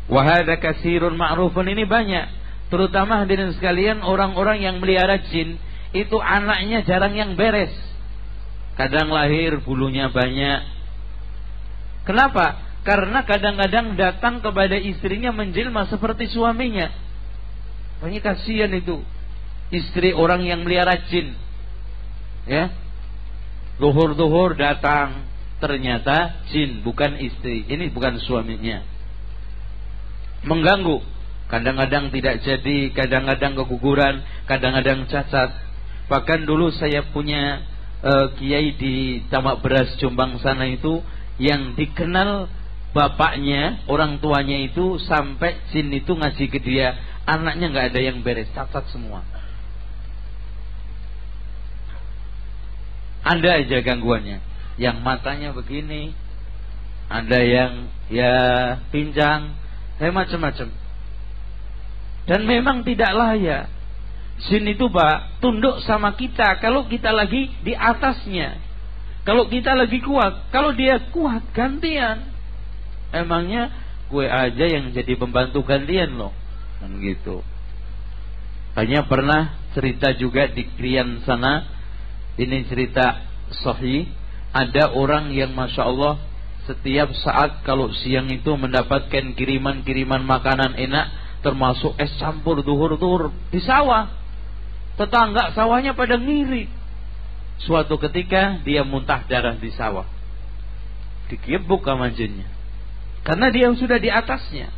S1: Wa hadza katsirun ma'rufun, ini banyak. Terutama hadirin sekalian, orang-orang yang melihara jin itu anaknya jarang yang beres. Kadang lahir bulunya banyak. Kenapa? Karena kadang-kadang datang kepada istrinya menjelma seperti suaminya. Banyak kasihan itu istri orang yang melihara jin. Ya, duhur-duhur datang, ternyata jin, bukan istri. Ini bukan suaminya. Mengganggu. Kadang-kadang tidak jadi, kadang-kadang keguguran, kadang-kadang cacat. Bahkan dulu saya punya kiai di Tamak Beras Jombang sana itu, yang dikenal bapaknya, orang tuanya itu sampai jin itu ngaji ke dia, anaknya nggak ada yang beres, cacat semua. Ada aja gangguannya, yang matanya begini, ada yang ya pincang, macam-macam. Dan memang tidak layak. Jin itu Pak tunduk sama kita kalau kita lagi di atasnya, kalau kita lagi kuat. Kalau dia kuat gantian. Emangnya gue aja yang jadi pembantu gantian loh, kan gitu. Hanya pernah cerita juga di Krian sana, ini cerita sahih. Ada orang yang masya Allah setiap saat kalau siang itu mendapatkan kiriman-kiriman makanan enak, termasuk es campur duhur-duhur di sawah. Tetangga sawahnya pada ngiri. Suatu ketika dia muntah darah di sawah, digebuk sama jinnya. Karena dia sudah di atasnya.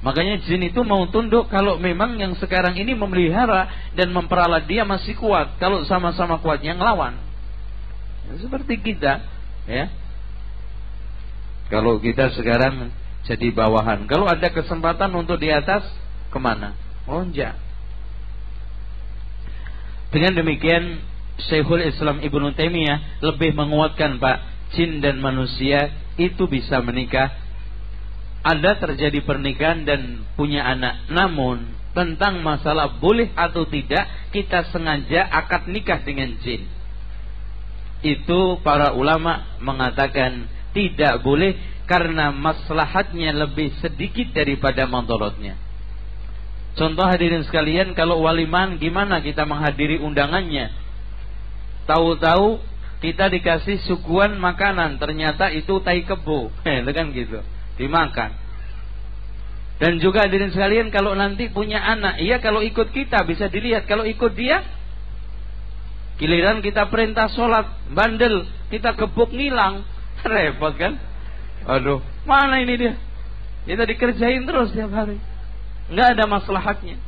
S1: Makanya jin itu mau tunduk kalau memang yang sekarang ini memelihara dan memperalat dia masih kuat. Kalau sama-sama kuatnya ngelawan. Ya, seperti kita, ya. Kalau kita sekarang jadi bawahan, kalau ada kesempatan untuk di atas, kemana? Lonjak. Dengan demikian Syekhul Islam Ibnu Taimiyah lebih menguatkan Pak, jin dan manusia itu bisa menikah. Ada terjadi pernikahan dan punya anak. Namun tentang masalah boleh atau tidak kita sengaja akad nikah dengan jin, itu para ulama mengatakan tidak boleh, karena maslahatnya lebih sedikit daripada mandorotnya. Contoh hadirin sekalian, kalau waliman gimana kita menghadiri undangannya? Tahu-tahu kita dikasih suguhan makanan, ternyata itu tai kebo, itu kan gitu, dimakan. Dan juga hadirin sekalian, kalau nanti punya anak, iya kalau ikut kita bisa dilihat, kalau ikut dia, giliran kita perintah sholat, bandel, kita gebuk ngilang, repot kan? Aduh, mana ini dia? Kita dikerjain terus tiap hari, nggak ada maslahatnya.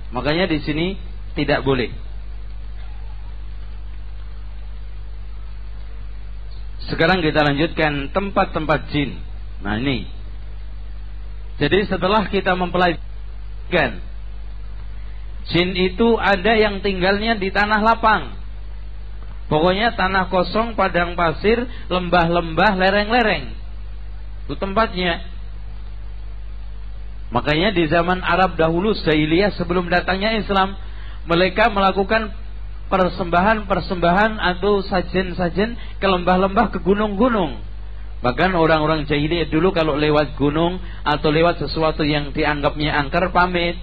S1: Makanya di sini tidak boleh. Sekarang kita lanjutkan tempat-tempat jin. Nah ini, jadi setelah kita mempelajari jin itu ada yang tinggalnya di tanah lapang,
S2: Pokoknya tanah kosong, padang pasir, lembah-lembah, lereng-lereng. Itu tempatnya. Makanya di zaman Arab dahulu jahiliyah sebelum datangnya Islam, mereka melakukan persembahan-persembahan atau sajen-sajen ke lembah-lembah, ke gunung-gunung. Bahkan orang-orang jahiliyah dulu kalau lewat gunung atau lewat sesuatu yang dianggapnya angker, pamit,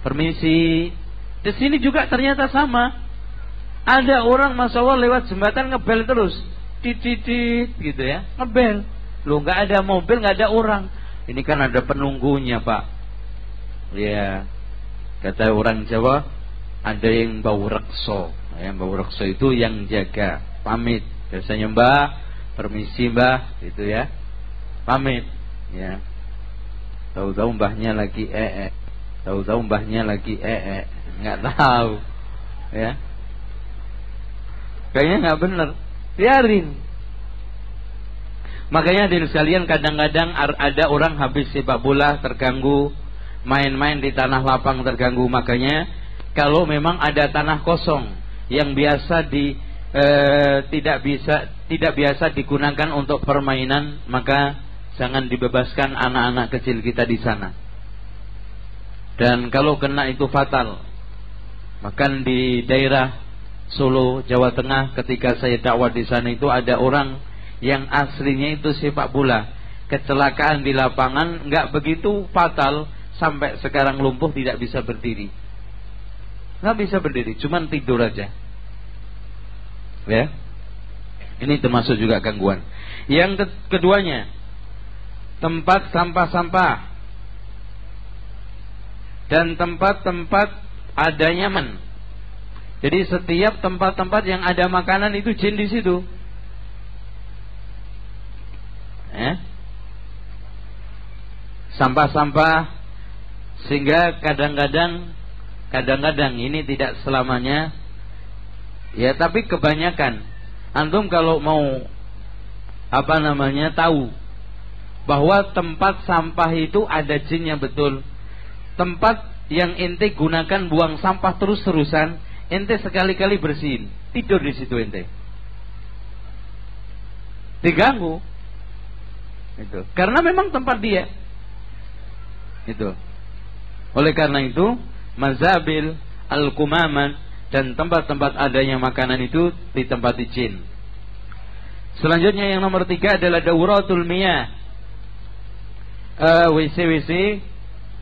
S2: permisi. Di sini juga ternyata sama. Ada orang Masya Allah lewat jembatan ngebel terus, titit gitu ya, ngebel. Loh, nggak ada mobil, nggak ada orang. Ini kan ada penunggunya Pak. Ya, kata orang Jawa, ada yang bau rekso. Yang bau rekso itu yang jaga, pamit. Biasanya Mbak, permisi Mbak, gitu ya, pamit. Ya, tahu-tahu mbahnya lagi tahu-tahu mbahnya lagi nggak tahu, ya. Kayaknya nggak benar, biarin. Makanya dari sekalian kadang-kadang ada orang habis sepak bola terganggu, main-main di tanah lapang terganggu. Makanya kalau memang ada tanah kosong yang biasa tidak biasa digunakan untuk permainan, maka jangan dibebaskan anak-anak kecil kita di sana. Dan kalau kena itu fatal. Bahkan di daerah Solo, Jawa Tengah, ketika saya dakwah di sana itu ada orang yang aslinya itu sepak bola, kecelakaan di lapangan, nggak begitu fatal, sampai sekarang lumpuh, tidak bisa berdiri, nggak bisa berdiri, cuman tidur aja. Ya, ini termasuk juga gangguan. Yang keduanya, tempat sampah-sampah dan tempat-tempat ada nyaman. Jadi setiap tempat-tempat yang ada makanan itu jin di situ. Sampah-sampah, sehingga kadang-kadang ini tidak selamanya. Ya, tapi kebanyakan. Antum kalau mau tahu bahwa tempat sampah itu ada jinnya betul. Tempat yang ente gunakan buang sampah terus-terusan, ente sekali-kali bersihin, tidur di situ ente, diganggu. Itu karena memang tempat dia. Itu. Oleh karena itu, mazabil, al-kumaman, dan tempat-tempat adanya makanan itu ditempati jin. Selanjutnya yang nomor 3 adalah dauratul miyah, WC-WC,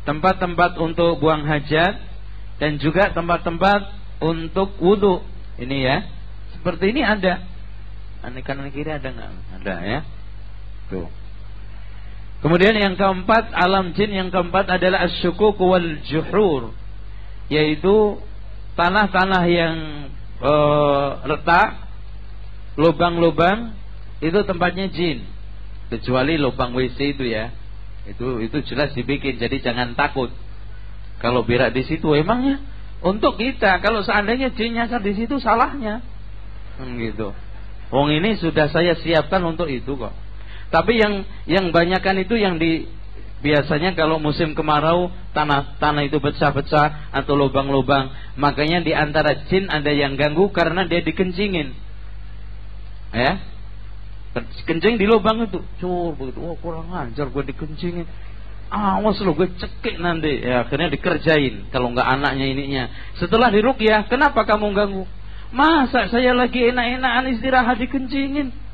S2: tempat-tempat untuk buang hajat, dan juga tempat-tempat untuk wudu. Ini ya, seperti ini ada. Kanan kiri ada nggak? Ada ya. Tuh. Kemudian yang keempat, alam jin yang keempat adalah asyukuk wal juhur, yaitu tanah-tanah yang retak, lubang-lubang, itu tempatnya jin. Kecuali lubang WC itu ya, itu jelas dibikin, jadi jangan takut kalau berak di situ. Emangnya untuk kita, kalau seandainya jin nyasar di situ, salahnya gitu. Wong ini sudah saya siapkan untuk itu kok. Tapi yang banyakan itu yang biasanya kalau musim kemarau tanah itu pecah-pecah atau lubang-lubang, makanya di antara jin ada yang ganggu karena dia dikencingin. Ya. Kencing di lubang itu. Begitu. Oh, kurang ajar gue dikencingin. Awas lo, gue cekik nanti. Ya, akhirnya dikerjain kalau enggak anaknya ininya. Setelah diruqyah, kenapa kamu ganggu? Masa saya lagi enak-enakan istirahat dikencingin?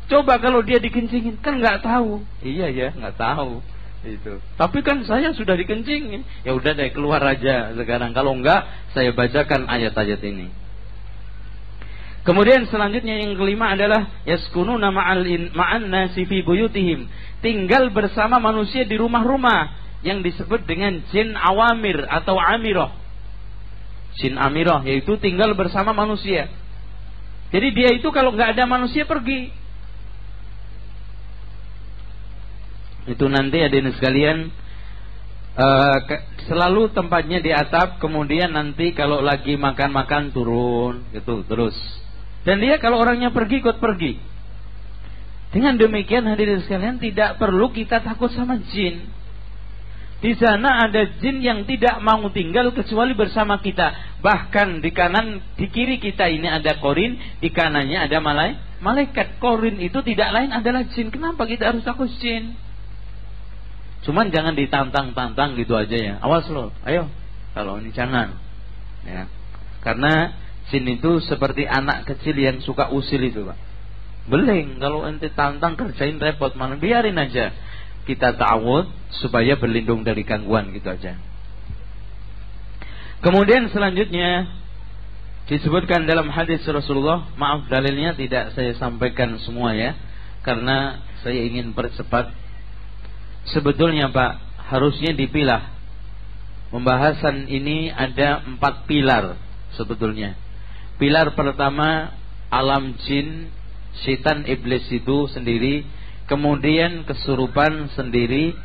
S2: Coba kalau dia dikencingin, kan nggak tahu. Iya ya, nggak tahu itu. Tapi kan saya sudah dikencingin. Ya udah deh, keluar aja sekarang. Kalau enggak, saya bacakan ayat-ayat ini. Kemudian selanjutnya yang kelima adalah yaskununa ma'an nasi fi buyutihim, tinggal bersama manusia di rumah-rumah, yang disebut dengan jin awamir atau amirah. Jin amirah yaitu tinggal bersama manusia. Jadi dia itu kalau nggak ada manusia pergi. Itu nanti hadirin sekalian, selalu tempatnya di atap, kemudian nanti kalau lagi makan-makan turun gitu terus. Dan dia kalau orangnya pergi, ikut pergi. Dengan demikian hadirin sekalian, tidak perlu kita takut sama jin.
S1: Di sana ada jin yang tidak mau tinggal kecuali bersama kita. Bahkan di kanan, di kiri kita ini ada korin, di kanannya ada malaikat. Korin itu tidak lain adalah jin. Kenapa kita harus takut jin? Cuman jangan ditantang-tantang gitu aja ya. Awas lo, ayo. Kalau ini jangan. Ya. Karena jin itu seperti anak kecil yang suka usil itu, Pak. Beling, kalau ente tantang kerjain repot, mana biarin aja. Kita ta'awud supaya berlindung dari gangguan gitu aja. Kemudian selanjutnya disebutkan dalam hadis Rasulullah, maaf dalilnya tidak saya sampaikan semua ya, karena saya ingin percepat. Sebetulnya Pak, harusnya dipilah. Pembahasan ini ada 4 pilar sebetulnya. Pilar pertama, alam jin, setan iblis itu sendiri. Kemudian kesurupan sendiri,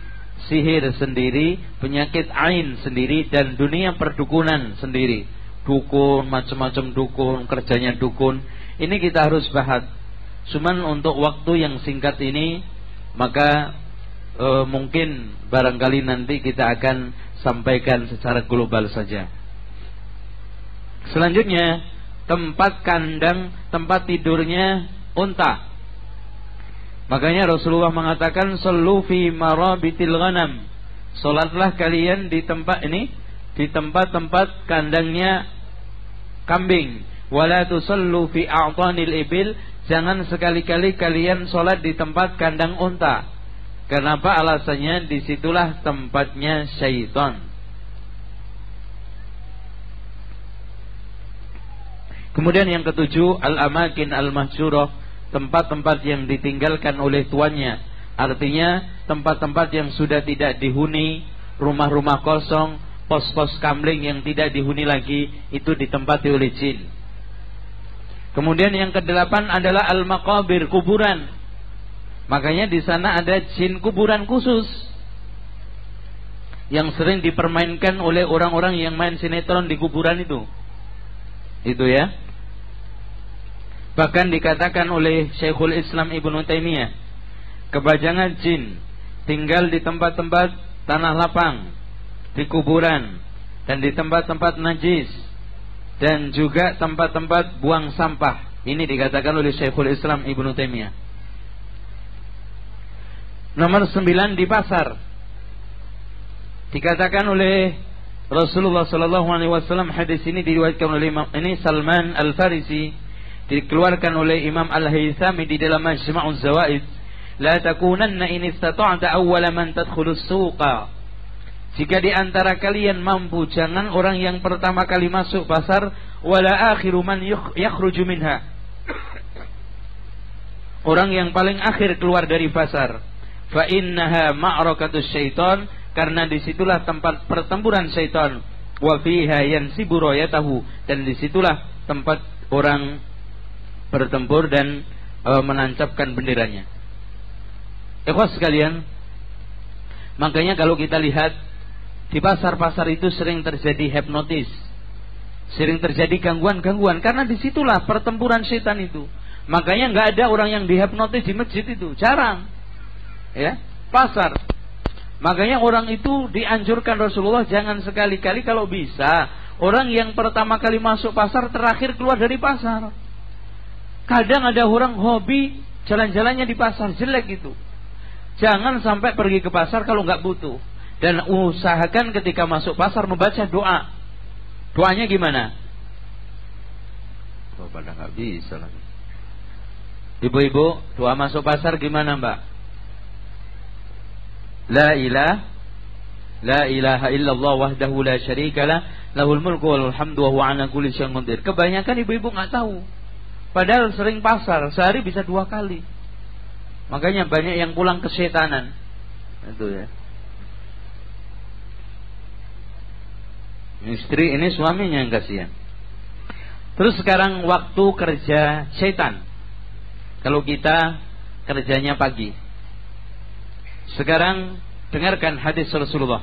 S1: sihir sendiri, penyakit ain sendiri, dan dunia perdukunan sendiri. Dukun, macam-macam dukun, kerjanya dukun. Ini kita harus bahas. Cuman untuk waktu yang singkat ini, maka mungkin barangkali nanti kita akan sampaikan secara global saja. Selanjutnya, tempat kandang, tempat tidurnya unta. Makanya Rasulullah mengatakan sallu fi marabitil ghanam. Salatlah kalian di tempat ini, di tempat-tempat kandangnya kambing. Wala tusallu fi a'tanil ibil. Jangan sekali-kali kalian salat di tempat kandang unta. Kenapa? Alasannya disitulah tempatnya syaitan. Kemudian yang ketujuh, al-amakin al-mahjurah, tempat-tempat yang ditinggalkan oleh tuannya. Artinya tempat-tempat yang sudah tidak dihuni, rumah-rumah kosong, pos-pos kamling yang tidak dihuni lagi, itu ditempati oleh jin. Kemudian yang kedelapan adalah al-maqabir, kuburan. Makanya di sana ada jin kuburan khusus yang sering dipermainkan oleh orang-orang yang main sinetron di kuburan itu. Itu ya. Bahkan dikatakan oleh Syekhul Islam Ibnu Taimiyah, kebajangan jin tinggal di tempat-tempat tanah lapang, di kuburan, dan di tempat-tempat najis, dan juga tempat-tempat buang sampah. Ini dikatakan oleh Syekhul Islam Ibnu Taimiyah. Nomor 9, di pasar. Dikatakan oleh Rasulullah SAW, hadis ini diriwayatkan oleh Imam ini Salman Al-Farisi, dikeluarkan oleh Imam Al-Haythami di dalam Majma'uz Zawaid, la takunanna in istata'ta awwala man tadkhulus suqa. Jika di antara kalian mampu, jangan orang yang pertama kali masuk pasar, wala akhiru man yakhruju minha. Orang yang paling akhir keluar dari pasar. Fa innaha ma'rakatus syaitan, karena disitulah tempat pertempuran syaitan. Wa fiha yansibu rayatahu, dan disitulah tempat orang bertempur dan menancapkan benderanya. Ikhwas sekalian, makanya kalau kita lihat di pasar-pasar itu sering terjadi hipnotis, sering terjadi gangguan-gangguan, karena disitulah pertempuran setan itu. Makanya nggak ada orang yang dihipnotis di masjid itu, jarang. Ya, pasar. Makanya orang itu dianjurkan Rasulullah, jangan sekali-kali kalau bisa orang yang pertama kali masuk pasar terakhir keluar dari pasar. Kadang ada orang hobi jalan-jalannya di pasar, jelek gitu. Jangan sampai pergi ke pasar kalau nggak butuh. Dan usahakan ketika masuk pasar membaca doa. Doanya gimana? Oh, pada nggak bisa lagi. Ibu-ibu, doa masuk pasar gimana, Mbak? La ilaha illallah wahdahu la syarikalah, lahul mulku wal hamdu wa huwa ala kulli syai'in qadir. Kebanyakan ibu-ibu nggak tahu. Padahal sering pasar, sehari bisa 2 kali. Makanya banyak yang pulang kesetanan. Itu ya. Istri ini suaminya yang kasihan. Terus sekarang waktu kerja setan. Kalau kita kerjanya pagi. Sekarang dengarkan hadis Rasulullah.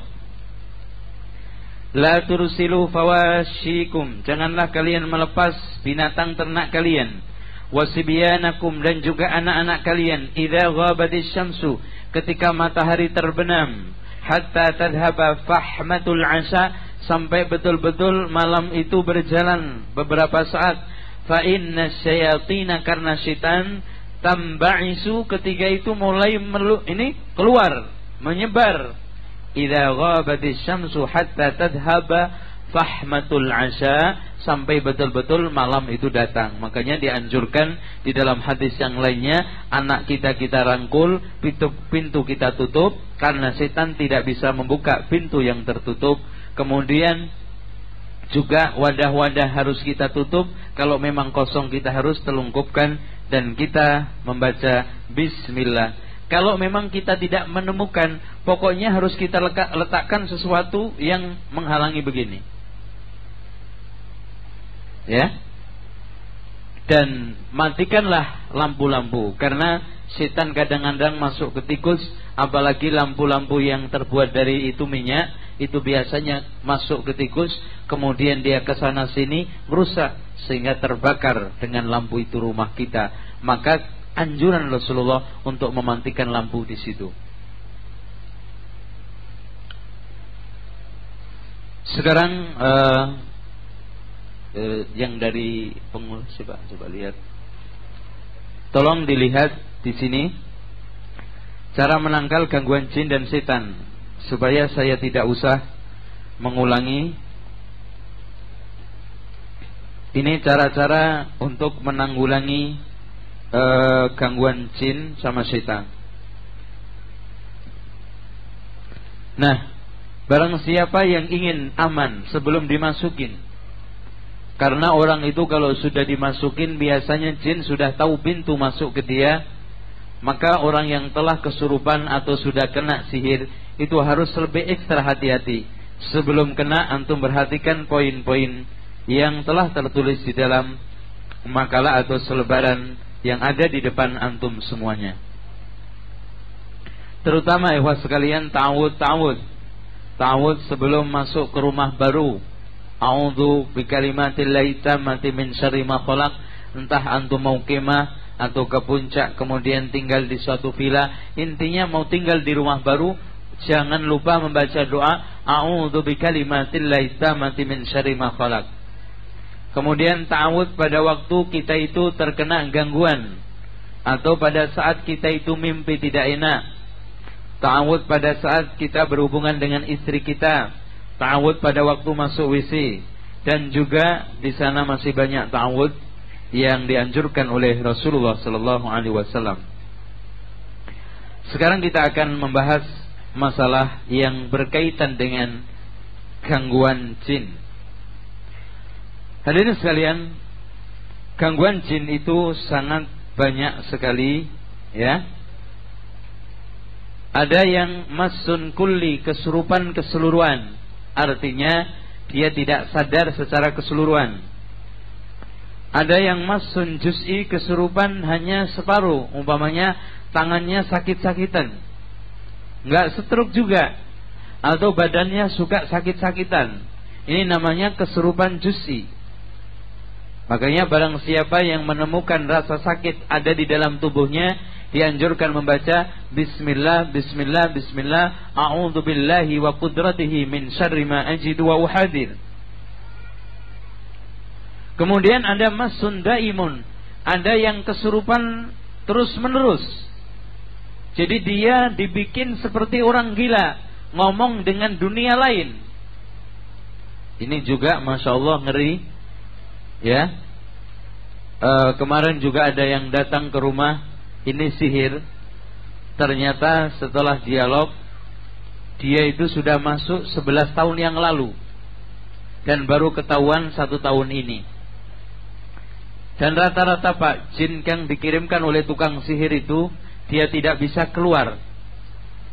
S1: La tursilu fawashikum, janganlah kalian melepas binatang ternak kalian. Wasibyanakum, dan juga anak-anak kalian. Idza ghabatis syamsu, ketika matahari terbenam. hatta tadhhaba fahmatul 'asha, sampai betul-betul malam itu berjalan beberapa saat. Fa inna syayatina, karena syaitan, tamba'isu, ketika itu mulai keluar, menyebar. Idza ghabatis syamsu hatta tadhhaba fahmatul 'asha, sampai betul-betul malam itu datang. Makanya dianjurkan di dalam hadis yang lainnya, anak kita rangkul, pintu kita tutup, karena setan tidak bisa membuka pintu yang tertutup. Kemudian juga wadah-wadah harus kita tutup. Kalau memang kosong kita harus telungkupkan dan kita membaca bismillah. Kalau memang kita tidak menemukan, pokoknya harus kita letakkan sesuatu yang menghalangi begini. Ya. Dan matikanlah lampu-lampu, karena setan kadang-kadang masuk ke tikus, apalagi lampu-lampu yang terbuat dari itu minyak, itu biasanya masuk ke tikus, kemudian dia ke sana sini merusak sehingga terbakar dengan lampu itu rumah kita. Maka anjuran Rasulullah untuk mematikan lampu di situ. Sekarang yang dari pengurus, coba lihat. Tolong dilihat di sini cara menangkal gangguan jin dan setan, supaya saya tidak usah mengulangi. Ini cara-cara untuk menanggulangi gangguan jin sama setan. Nah, barang siapa yang ingin aman sebelum dimasukin, karena orang itu kalau sudah dimasukin biasanya jin sudah tahu pintu masuk ke dia, maka orang yang telah kesurupan atau sudah kena sihir itu harus lebih ekstra hati-hati. Sebelum kena, antum perhatikan poin-poin yang telah tertulis di dalam makalah atau selebaran yang ada di depan antum semuanya. Terutama ikhwah sekalian, ta'awud sebelum masuk ke rumah baru. A'udzu bikalimatillahi tammati min syarri ma khalaq. Entah antum mau kemah atau ke puncak, kemudian tinggal di suatu villa, intinya mau tinggal di rumah baru, jangan lupa membaca doa a'udzu bikalimatillahi tammati min syarri ma khalaq. Kemudian ta'awud pada waktu kita itu terkena gangguan, atau pada saat kita itu mimpi tidak enak. Ta'awud pada saat kita berhubungan dengan istri kita. Ta'awud pada waktu masuk WC. Dan juga di sana masih banyak ta'awud yang dianjurkan oleh Rasulullah sallallahu alaihi wasallam. Sekarang kita akan membahas masalah yang berkaitan dengan gangguan jin. Hadirin sekalian, gangguan jin itu sangat banyak sekali, ya. Ada yang masun kulli, kesurupan keseluruhan, artinya dia tidak sadar secara keseluruhan. Ada yang masun juz'i, kesurupan hanya separuh, umpamanya tangannya sakit-sakitan, enggak stroke juga, atau badannya suka sakit-sakitan. Ini namanya kesurupan juz'i. Makanya barang siapa yang menemukan rasa sakit ada di dalam tubuhnya, dianjurkan membaca bismillah, bismillah, bismillah, a'udzu billahi wa qudratihi min syarri ma ajidu wa uhadir. Kemudian ada masun daimun, ada yang kesurupan terus menerus. Jadi dia dibikin seperti orang gila, ngomong dengan dunia lain. Ini juga Masya Allah ngeri, ya. Kemarin juga ada yang datang ke rumah, ini sihir. Ternyata setelah dialog, dia itu sudah masuk 11 tahun yang lalu, dan baru ketahuan 1 tahun ini. Dan rata-rata Pak, jin yang dikirimkan oleh tukang sihir itu, dia tidak bisa keluar.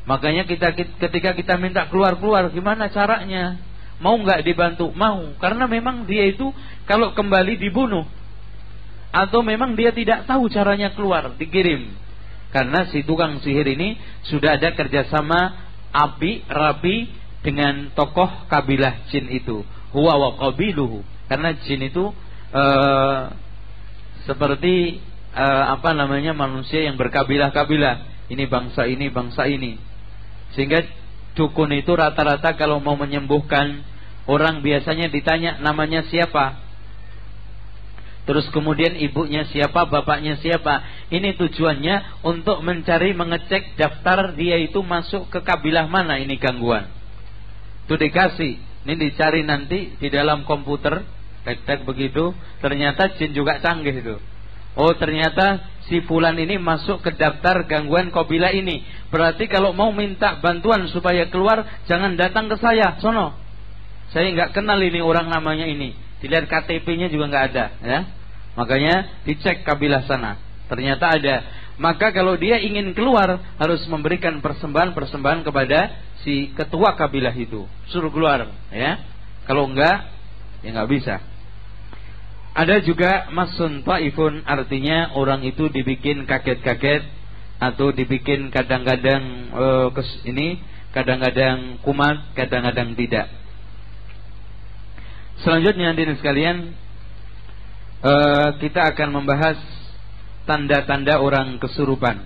S1: Makanya ketika kita minta keluar, gimana caranya? Mau nggak dibantu? Mau, karena memang dia itu kalau kembali dibunuh, atau memang dia tidak tahu caranya keluar, dikirim. Karena si tukang sihir ini sudah ada kerjasama rapi dengan tokoh kabilah jin itu, huwa wa qabiluhu. Karena jin itu seperti manusia yang berkabilah-kabilah. Ini bangsa ini, bangsa ini. Sehingga Dukun itu rata-rata kalau mau menyembuhkan orang biasanya ditanya namanya siapa, terus kemudian ibunya siapa, bapaknya siapa. Ini tujuannya untuk mencari, mengecek daftar dia itu masuk ke kabilah mana ini gangguan. Itu dikasih, ini dicari nanti di dalam komputer, tek-tek begitu, ternyata jin juga canggih itu. Oh ternyata si fulan ini masuk ke daftar gangguan kabilah ini. Berarti kalau mau minta bantuan supaya keluar, jangan datang ke saya, sono. Saya nggak kenal ini orang namanya ini. Dilihat KTP-nya juga nggak ada, ya. Makanya dicek kabilah sana. Ternyata ada. Maka kalau dia ingin keluar harus memberikan persembahan kepada si ketua kabilah itu. Suruh keluar, ya. Kalau enggak, ya nggak bisa. Ada juga masun taifun, artinya orang itu dibikin kaget-kaget atau dibikin kadang-kadang kadang-kadang kumat, kadang-kadang tidak. Selanjutnya hadirin sekalian, kita akan membahas tanda-tanda orang kesurupan.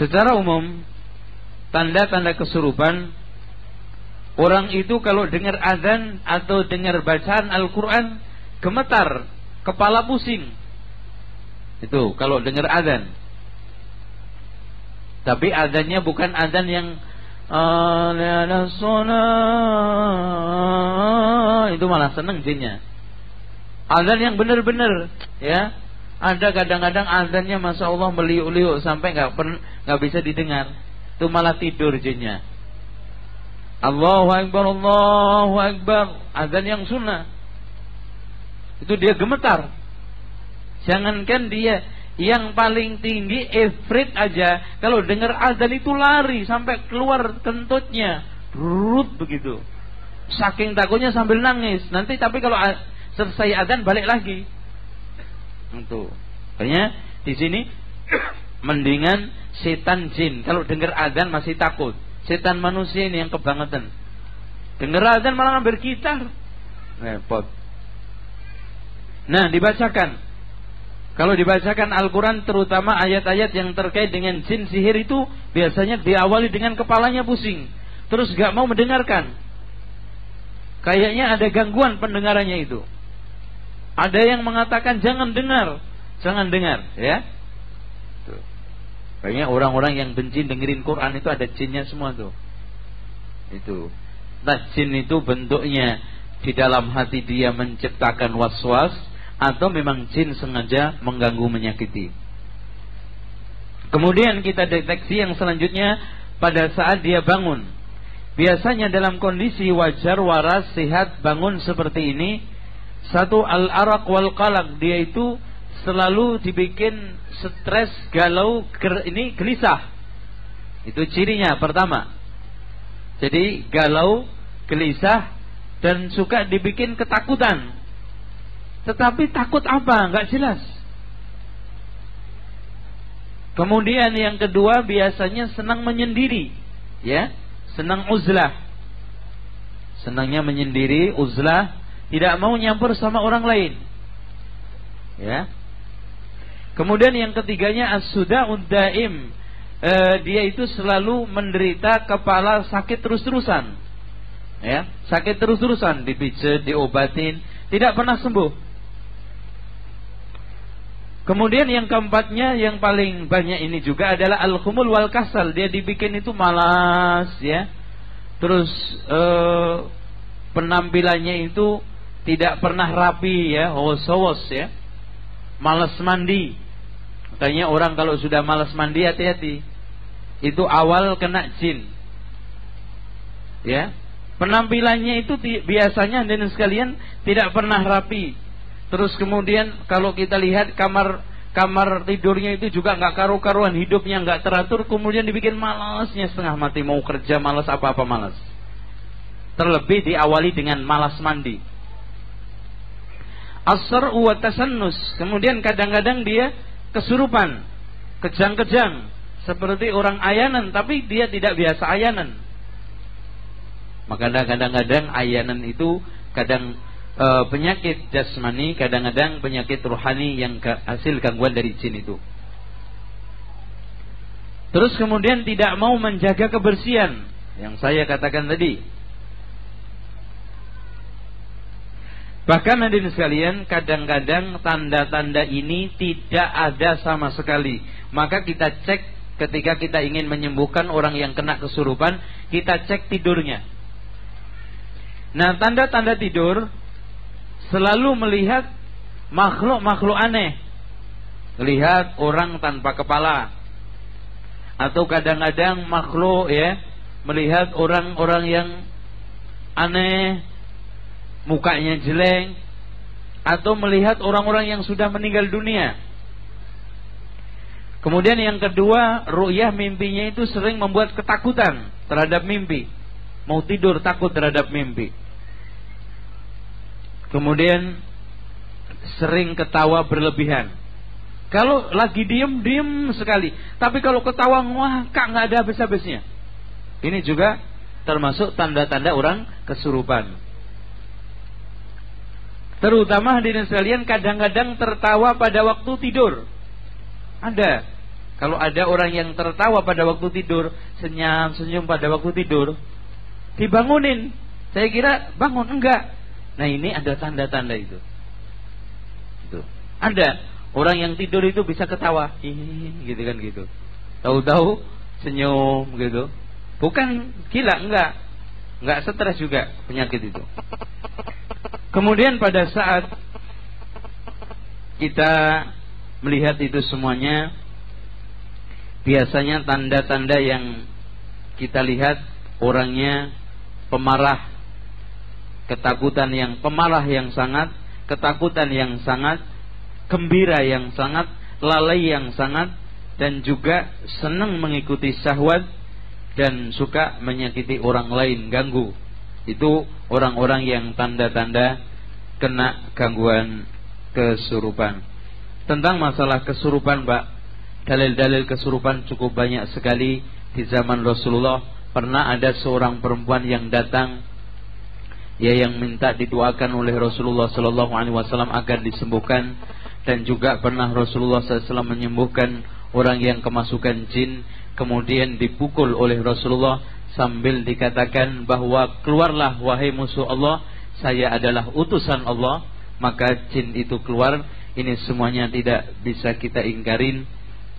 S1: Secara umum, tanda-tanda kesurupan, orang itu kalau dengar azan atau dengar bacaan Al-Quran, gemetar, kepala pusing. Itu kalau dengar azan. Tapi azannya bukan azan yang itu malah seneng jinnya. Azan yang benar-benar, ya. Ada kadang-kadang azannya masya Allah meliuk-liuk sampai nggak bisa didengar. Itu malah tidur jinnya. Allahu Akbar, Allahu Akbar, azan yang sunnah. Itu dia gemetar. Jangankan dia yang paling tinggi, ifrit aja kalau dengar azan itu lari sampai keluar kentutnya, rut begitu. Saking takutnya sambil nangis. Nanti tapi kalau selesai azan balik lagi. Itu. Makanya di sini mendingan setan jin. Kalau dengar azan masih takut. Setan manusia ini yang kebangetan. Dengar azan malah ngambil gitar. Repot. Nah, dibacakan. Kalau dibacakan Al-Quran, terutama ayat-ayat yang terkait dengan jin sihir itu, biasanya diawali dengan kepalanya pusing, terus gak mau mendengarkan. Kayaknya ada gangguan pendengarannya itu. Ada yang mengatakan jangan dengar, ya. Tuh. Kayaknya orang-orang yang benci dengerin Quran itu ada jinnya semua tuh. Itu. Nah, jin itu bentuknya di dalam hati dia menciptakan was-was, atau memang jin sengaja mengganggu, menyakiti. Kemudian kita deteksi yang selanjutnya pada saat dia bangun. Biasanya dalam kondisi wajar, waras, sehat, bangun seperti ini, satu al-araq wal qalaq, dia itu selalu dibikin stres, galau, gelisah. Itu cirinya pertama. Jadi galau, gelisah, dan suka dibikin ketakutan. Tetapi takut apa? Enggak jelas. Kemudian yang kedua, biasanya senang menyendiri, ya, senang uzlah. Senangnya menyendiri, uzlah, tidak mau nyampur sama orang lain. Ya. Kemudian yang ketiganya as-suda'ud daim. Dia itu selalu menderita kepala sakit terus-terusan. Ya, sakit terus-terusan, dipijat, diobatin, tidak pernah sembuh. Kemudian yang keempatnya, yang paling banyak ini juga adalah al-khumul wal kasal. Dia dibikin itu malas, ya. Terus penampilannya itu tidak pernah rapi, ya, hos-hos, ya. Malas mandi. Makanya orang kalau sudah malas mandi, hati-hati. Itu awal kena jin. Ya. Penampilannya itu biasanya dan sekalian tidak pernah rapi. Terus kemudian kalau kita lihat kamar tidurnya itu juga nggak karu-karuan, hidupnya nggak teratur, kemudian dibikin malasnya setengah mati, mau kerja malas, apa-apa malas. Terlebih diawali dengan malas mandi. As-sar'u wa tasannus. Kemudian kadang-kadang dia kesurupan, kejang-kejang, seperti orang ayanan, tapi dia tidak biasa ayanan. Maka kadang-kadang ayanan itu kadang penyakit jasmani, kadang-kadang penyakit rohani yang hasil gangguan dari jin itu. Terus kemudian tidak mau menjaga kebersihan yang saya katakan tadi. Bahkan hadirin sekalian, kadang-kadang tanda-tanda ini tidak ada sama sekali. Maka kita cek ketika kita ingin menyembuhkan orang yang kena kesurupan, kita cek tidurnya. Nah, tanda-tanda tidur selalu melihat makhluk-makhluk aneh. Lihat orang tanpa kepala. Atau kadang-kadang makhluk ya, melihat orang-orang yang aneh, mukanya jelek, atau melihat orang-orang yang sudah meninggal dunia. Kemudian yang kedua, ru'yah mimpinya itu sering membuat ketakutan terhadap mimpi. Mau tidur takut terhadap mimpi. Kemudian sering ketawa berlebihan. Kalau lagi diem sekali. Tapi kalau ketawa ngakak nggak ada habis-habisnya. Ini juga termasuk tanda-tanda orang kesurupan. Terutama hadirin sekalian, kadang-kadang tertawa pada waktu tidur. Ada. Kalau ada orang yang tertawa pada waktu tidur, senyum pada waktu tidur, dibangunin. Saya kira bangun, enggak. Nah, ini ada tanda-tanda itu. Ada. Orang yang tidur itu bisa ketawa, gitu kan gitu. Tahu-tahu senyum gitu. Bukan gila, enggak stres juga penyakit itu. Kemudian pada saat kita melihat itu semuanya, biasanya tanda-tanda yang kita lihat orangnya pemarah, ketakutan yang pemarah yang sangat, ketakutan yang sangat, gembira yang sangat, lalai yang sangat, dan juga senang mengikuti syahwat dan suka menyakiti orang lain, ganggu. Itu orang-orang yang tanda-tanda kena gangguan kesurupan. Tentang masalah kesurupan, Pak, dalil-dalil kesurupan cukup banyak sekali di zaman Rasulullah. Pernah ada seorang perempuan yang datang, ya, yang minta didoakan oleh Rasulullah SAW agar disembuhkan. Dan juga pernah Rasulullah SAW menyembuhkan orang yang kemasukan jin, kemudian dipukul oleh Rasulullah sambil dikatakan bahwa keluarlah wahai musuh Allah, saya adalah utusan Allah. Maka jin itu keluar. Ini semuanya tidak bisa kita ingkarin,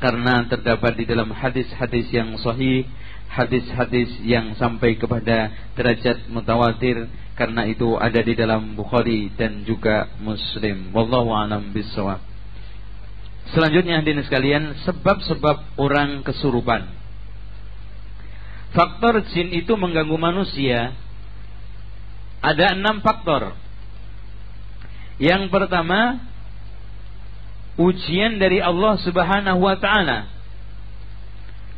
S1: karena terdapat di dalam hadis-hadis yang sahih, hadis-hadis yang sampai kepada derajat mutawatir. Karena itu ada di dalam Bukhari dan juga Muslim. Wallahu a'lam bishawab. Selanjutnya hadirin sekalian, sebab-sebab orang kesurupan. Faktor jin itu mengganggu manusia. Ada 6 faktor. Yang pertama, ujian dari Allah Subhanahu wa ta'ala.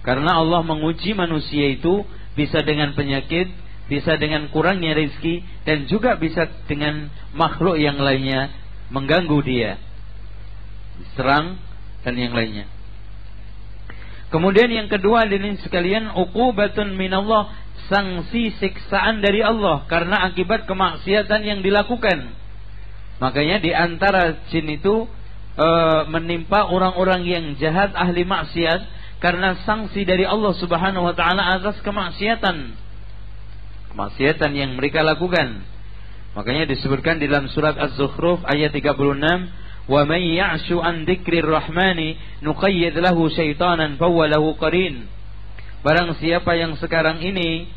S1: Karena Allah menguji manusia itu bisa dengan penyakit, bisa dengan kurangnya rezeki, dan juga bisa dengan makhluk yang lainnya mengganggu dia, serang dan yang lainnya. Kemudian yang kedua hadirin sekalian, uqubatun minallah, sanksi siksaan dari Allah karena akibat kemaksiatan yang dilakukan. Makanya di antara jin itu menimpa orang-orang yang jahat, ahli maksiat, karena sanksi dari Allah Subhanahu wa ta'ala atas kemaksiatan yang mereka lakukan. Makanya disebutkan di dalam surat Az-Zukhruf ayat 36, "Wa may ya'shu an dzikrir rahmani nuqayyid lahu syaitanan fahuwa lahu qarin." Barang siapa yang sekarang ini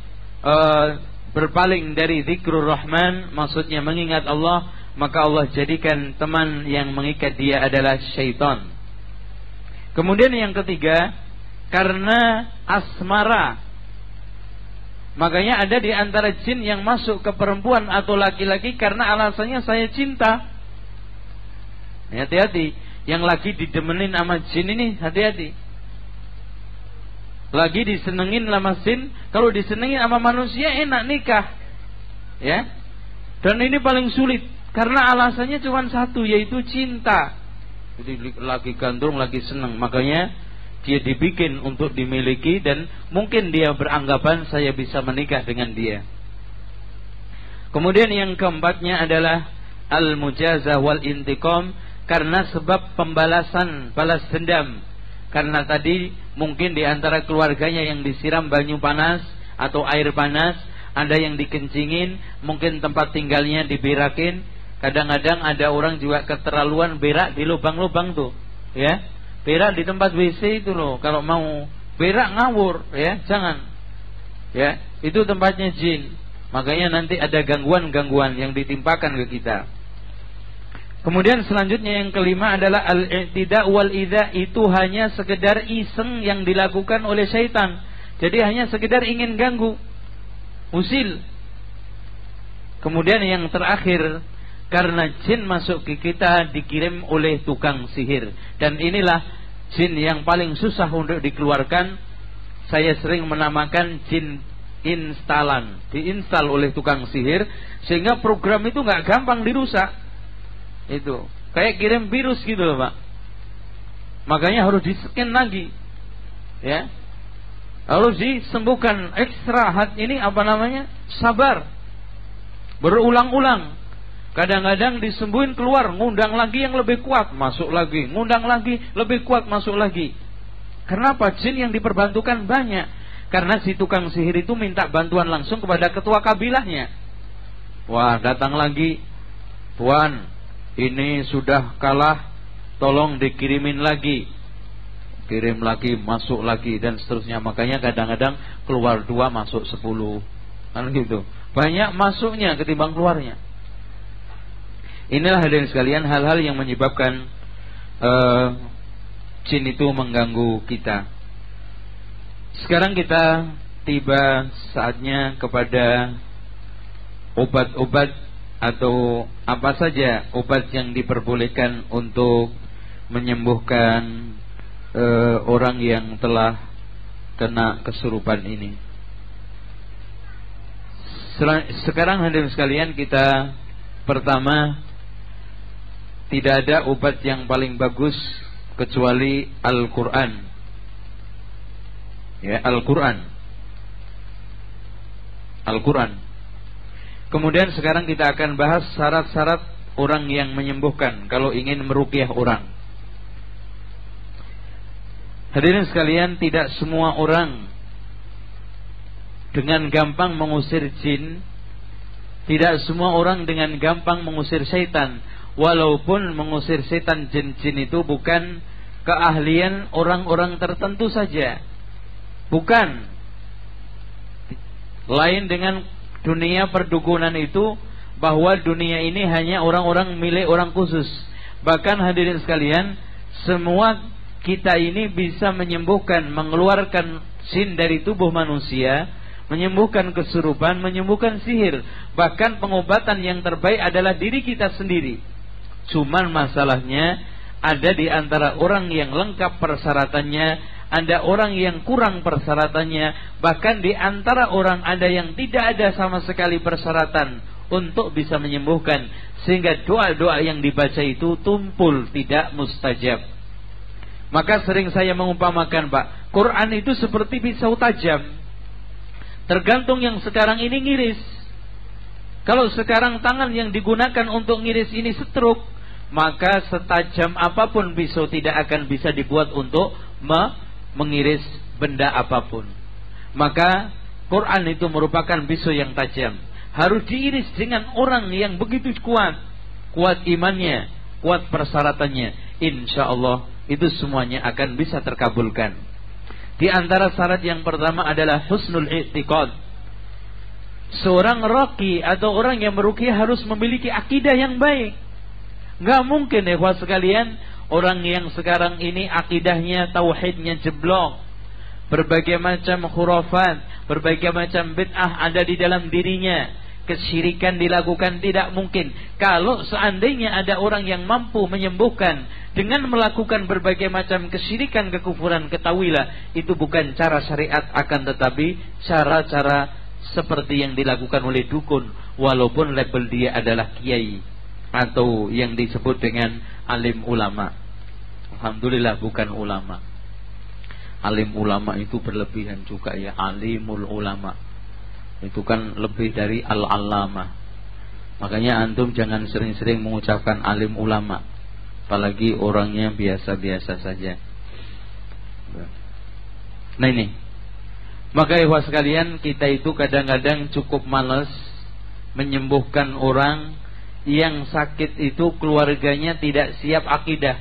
S1: berpaling dari zikrul rahman, maksudnya mengingat Allah, maka Allah jadikan teman yang mengikat dia adalah syaitan. Kemudian yang ketiga, karena asmara. Makanya ada di antara jin yang masuk ke perempuan atau laki-laki karena alasannya saya cinta. Hati-hati, yang lagi didemenin sama jin ini hati-hati. Lagi disenengin sama jin, kalau disenengin sama manusia enak nikah. Ya. Dan ini paling sulit karena alasannya cuma satu, yaitu cinta. Jadi lagi gandrung, lagi seneng, makanya dia dibikin untuk dimiliki, dan mungkin dia beranggapan saya bisa menikah dengan dia. Kemudian yang keempatnya adalah al-mujazah wal intiqam, karena sebab pembalasan, balas dendam. Karena tadi mungkin di antara keluarganya yang disiram banyu panas atau air panas, ada yang dikencingin, mungkin tempat tinggalnya diberakin. Kadang-kadang ada orang juga keterlaluan berak di lubang-lubang tuh, ya. Berak di tempat WC itu loh. Kalau mau berak ngawur, ya, jangan. Ya, itu tempatnya jin. Makanya nanti ada gangguan-gangguan yang ditimpakan ke kita. Kemudian selanjutnya yang kelima adalah al-i'tida wal idza, itu hanya sekedar iseng yang dilakukan oleh syaitan. Jadi hanya sekedar ingin ganggu, usil. Kemudian yang terakhir, karena jin masuk ke kita dikirim oleh tukang sihir. Dan inilah jin yang paling susah untuk dikeluarkan. Saya sering menamakan jin instalan, diinstal oleh tukang sihir, sehingga program itu nggak gampang dirusak. Itu kayak kirim virus gitu loh, Pak. Makanya harus di-scan lagi, ya, harus disembuhkan ekstra. Ini apa namanya, sabar, berulang-ulang. Kadang-kadang disembuhin keluar, ngundang lagi yang lebih kuat, masuk lagi, ngundang lagi lebih kuat, masuk lagi. Kenapa? Jin yang diperbantukan banyak. Karena si tukang sihir itu minta bantuan langsung kepada ketua kabilahnya. Wah, datang lagi, Tuan, ini sudah kalah, tolong dikirimin lagi. Kirim lagi, masuk lagi, dan seterusnya. Makanya kadang-kadang keluar 2 masuk 10, kan gitu. Banyak masuknya ketimbang keluarnya. Inilah hadirin sekalian hal-hal yang menyebabkan jin itu mengganggu kita. Sekarang kita tiba saatnya kepada obat-obat atau apa saja obat yang diperbolehkan untuk menyembuhkan orang yang telah kena kesurupan ini. Sekarang hadirin sekalian, kita pertama, tidak ada obat yang paling bagus kecuali Al-Quran. Ya, Al-Quran. Al-Quran. Kemudian sekarang kita akan bahas syarat-syarat orang yang menyembuhkan kalau ingin meruqyah orang. Hadirin sekalian, tidak semua orang dengan gampang mengusir jin. Tidak semua orang dengan gampang mengusir syaitan. Walaupun mengusir setan, jin-jin itu bukan keahlian orang-orang tertentu saja. Bukan. Lain dengan dunia perdukunan itu, bahwa dunia ini hanya orang-orang milik orang khusus. Bahkan hadirin sekalian, semua kita ini bisa menyembuhkan, mengeluarkan jin dari tubuh manusia, menyembuhkan kesurupan, menyembuhkan sihir. Bahkan pengobatan yang terbaik adalah diri kita sendiri. Cuman masalahnya ada di antara orang yang lengkap persyaratannya, ada orang yang kurang persyaratannya, bahkan di antara orang ada yang tidak ada sama sekali persyaratan untuk bisa menyembuhkan, sehingga doa-doa yang dibaca itu tumpul, tidak mustajab. Maka sering saya mengumpamakan, Pak, Quran itu seperti pisau tajam. Tergantung yang sekarang ini ngiris. Kalau sekarang tangan yang digunakan untuk ngiris ini setruk, maka setajam apapun pisau tidak akan bisa dibuat untuk mengiris benda apapun. Maka Quran itu merupakan pisau yang tajam. Harus diiris dengan orang yang begitu kuat. Kuat imannya, kuat persyaratannya. Insya Allah itu semuanya akan bisa terkabulkan. Di antara syarat yang pertama adalah husnul i'tiqad. Seorang raqi atau orang yang meruqyah harus memiliki akidah yang baik. Nggak mungkin ikhwah sekalian, orang yang sekarang ini akidahnya, tauhidnya jeblok, berbagai macam khurafat, berbagai macam bid'ah ada di dalam dirinya, kesyirikan dilakukan, tidak mungkin. Kalau seandainya ada orang yang mampu menyembuhkan dengan melakukan berbagai macam kesyirikan, kekufuran, ketahuilah itu bukan cara syariat, akan tetapi cara-cara seperti yang dilakukan oleh dukun, walaupun label dia adalah kiai atau yang disebut dengan alim ulama. Alhamdulillah bukan ulama. Alim ulama itu berlebihan juga ya. Alimul ulama itu kan lebih dari al-alama. Makanya antum jangan sering-sering mengucapkan alim ulama, apalagi orangnya biasa-biasa saja.
S2: Nah ini, maka ikhwah sekalian, kita itu kadang-kadang cukup malas menyembuhkan orang yang sakit itu keluarganya tidak siap akidah.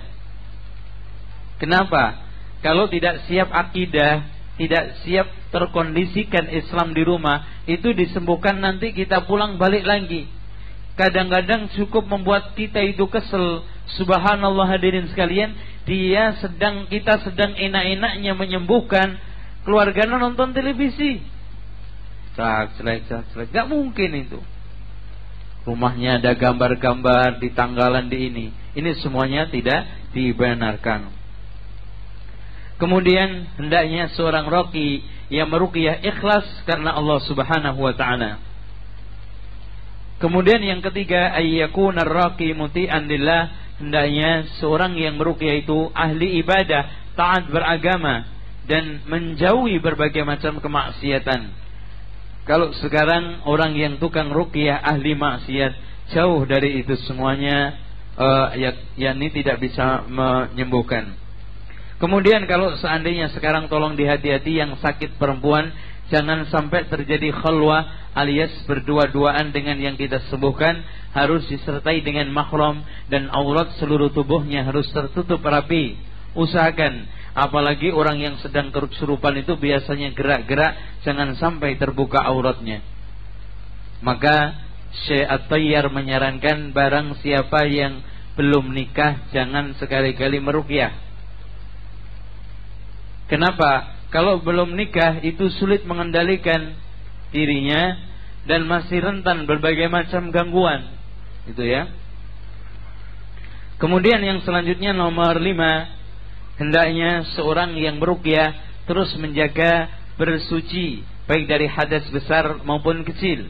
S2: Kenapa? Kalau tidak siap akidah, tidak siap terkondisikan Islam di rumah, itu disembuhkan nanti kita pulang balik lagi. Kadang-kadang cukup membuat kita itu kesel. Subhanallah hadirin sekalian, kita sedang enak-enaknya menyembuhkan, keluarganya nonton televisi. Celek. Gak mungkin itu. Rumahnya ada gambar-gambar di tanggalan di ini. Ini semuanya tidak dibenarkan. Kemudian hendaknya seorang raqi yang meruqyah ikhlas karena Allah Subhanahu wa taala. Kemudian yang ketiga, ayyakuna ar-raqi muti'an lillah, hendaknya seorang yang meruqyah itu ahli ibadah, taat beragama dan menjauhi berbagai macam kemaksiatan. Kalau sekarang orang yang tukang ruqyah ahli maksiat, jauh dari itu semuanya, yakni tidak bisa menyembuhkan. Kemudian kalau seandainya sekarang tolong dihati-hati yang sakit perempuan, jangan sampai terjadi khalwah alias berdua-duaan dengan yang kita sembuhkan, harus disertai dengan mahram dan aurat seluruh tubuhnya harus tertutup rapi. Usahakan, apalagi orang yang sedang kesurupan itu biasanya gerak-gerak, jangan sampai terbuka auratnya. Maka Syekh At-Tayyar menyarankan barang siapa yang belum nikah jangan sekali-kali meruqyah. Kenapa? Kalau belum nikah itu sulit mengendalikan dirinya dan masih rentan berbagai macam gangguan. Itu ya. Kemudian yang selanjutnya nomor 5, hendaknya seorang yang meruqyah terus menjaga bersuci baik dari hadas besar maupun kecil.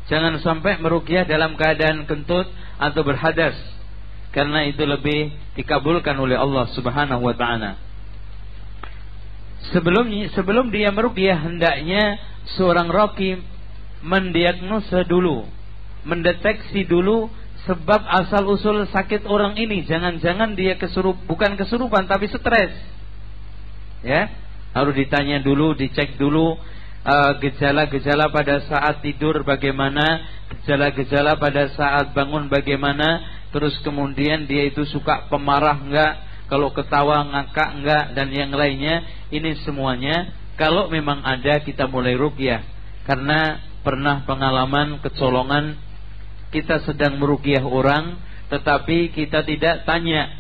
S2: Jangan sampai meruqyah dalam keadaan kentut atau berhadas, karena itu lebih dikabulkan oleh Allah Subhanahu wa taala. Sebelum dia meruqyah, hendaknya seorang raqi mendiagnosa dulu, mendeteksi dulu sebab asal usul sakit orang ini. Jangan-jangan dia bukan kesurupan tapi stres. Ya, harus ditanya dulu, dicek dulu gejala-gejala pada saat tidur bagaimana, gejala-gejala pada saat bangun bagaimana, terus kemudian dia itu suka pemarah enggak, kalau ketawa ngakak enggak, dan yang lainnya. Ini semuanya kalau memang ada kita mulai ruqyah. Karena pernah pengalaman kecolongan, kita sedang meruqyah orang tetapi kita tidak tanya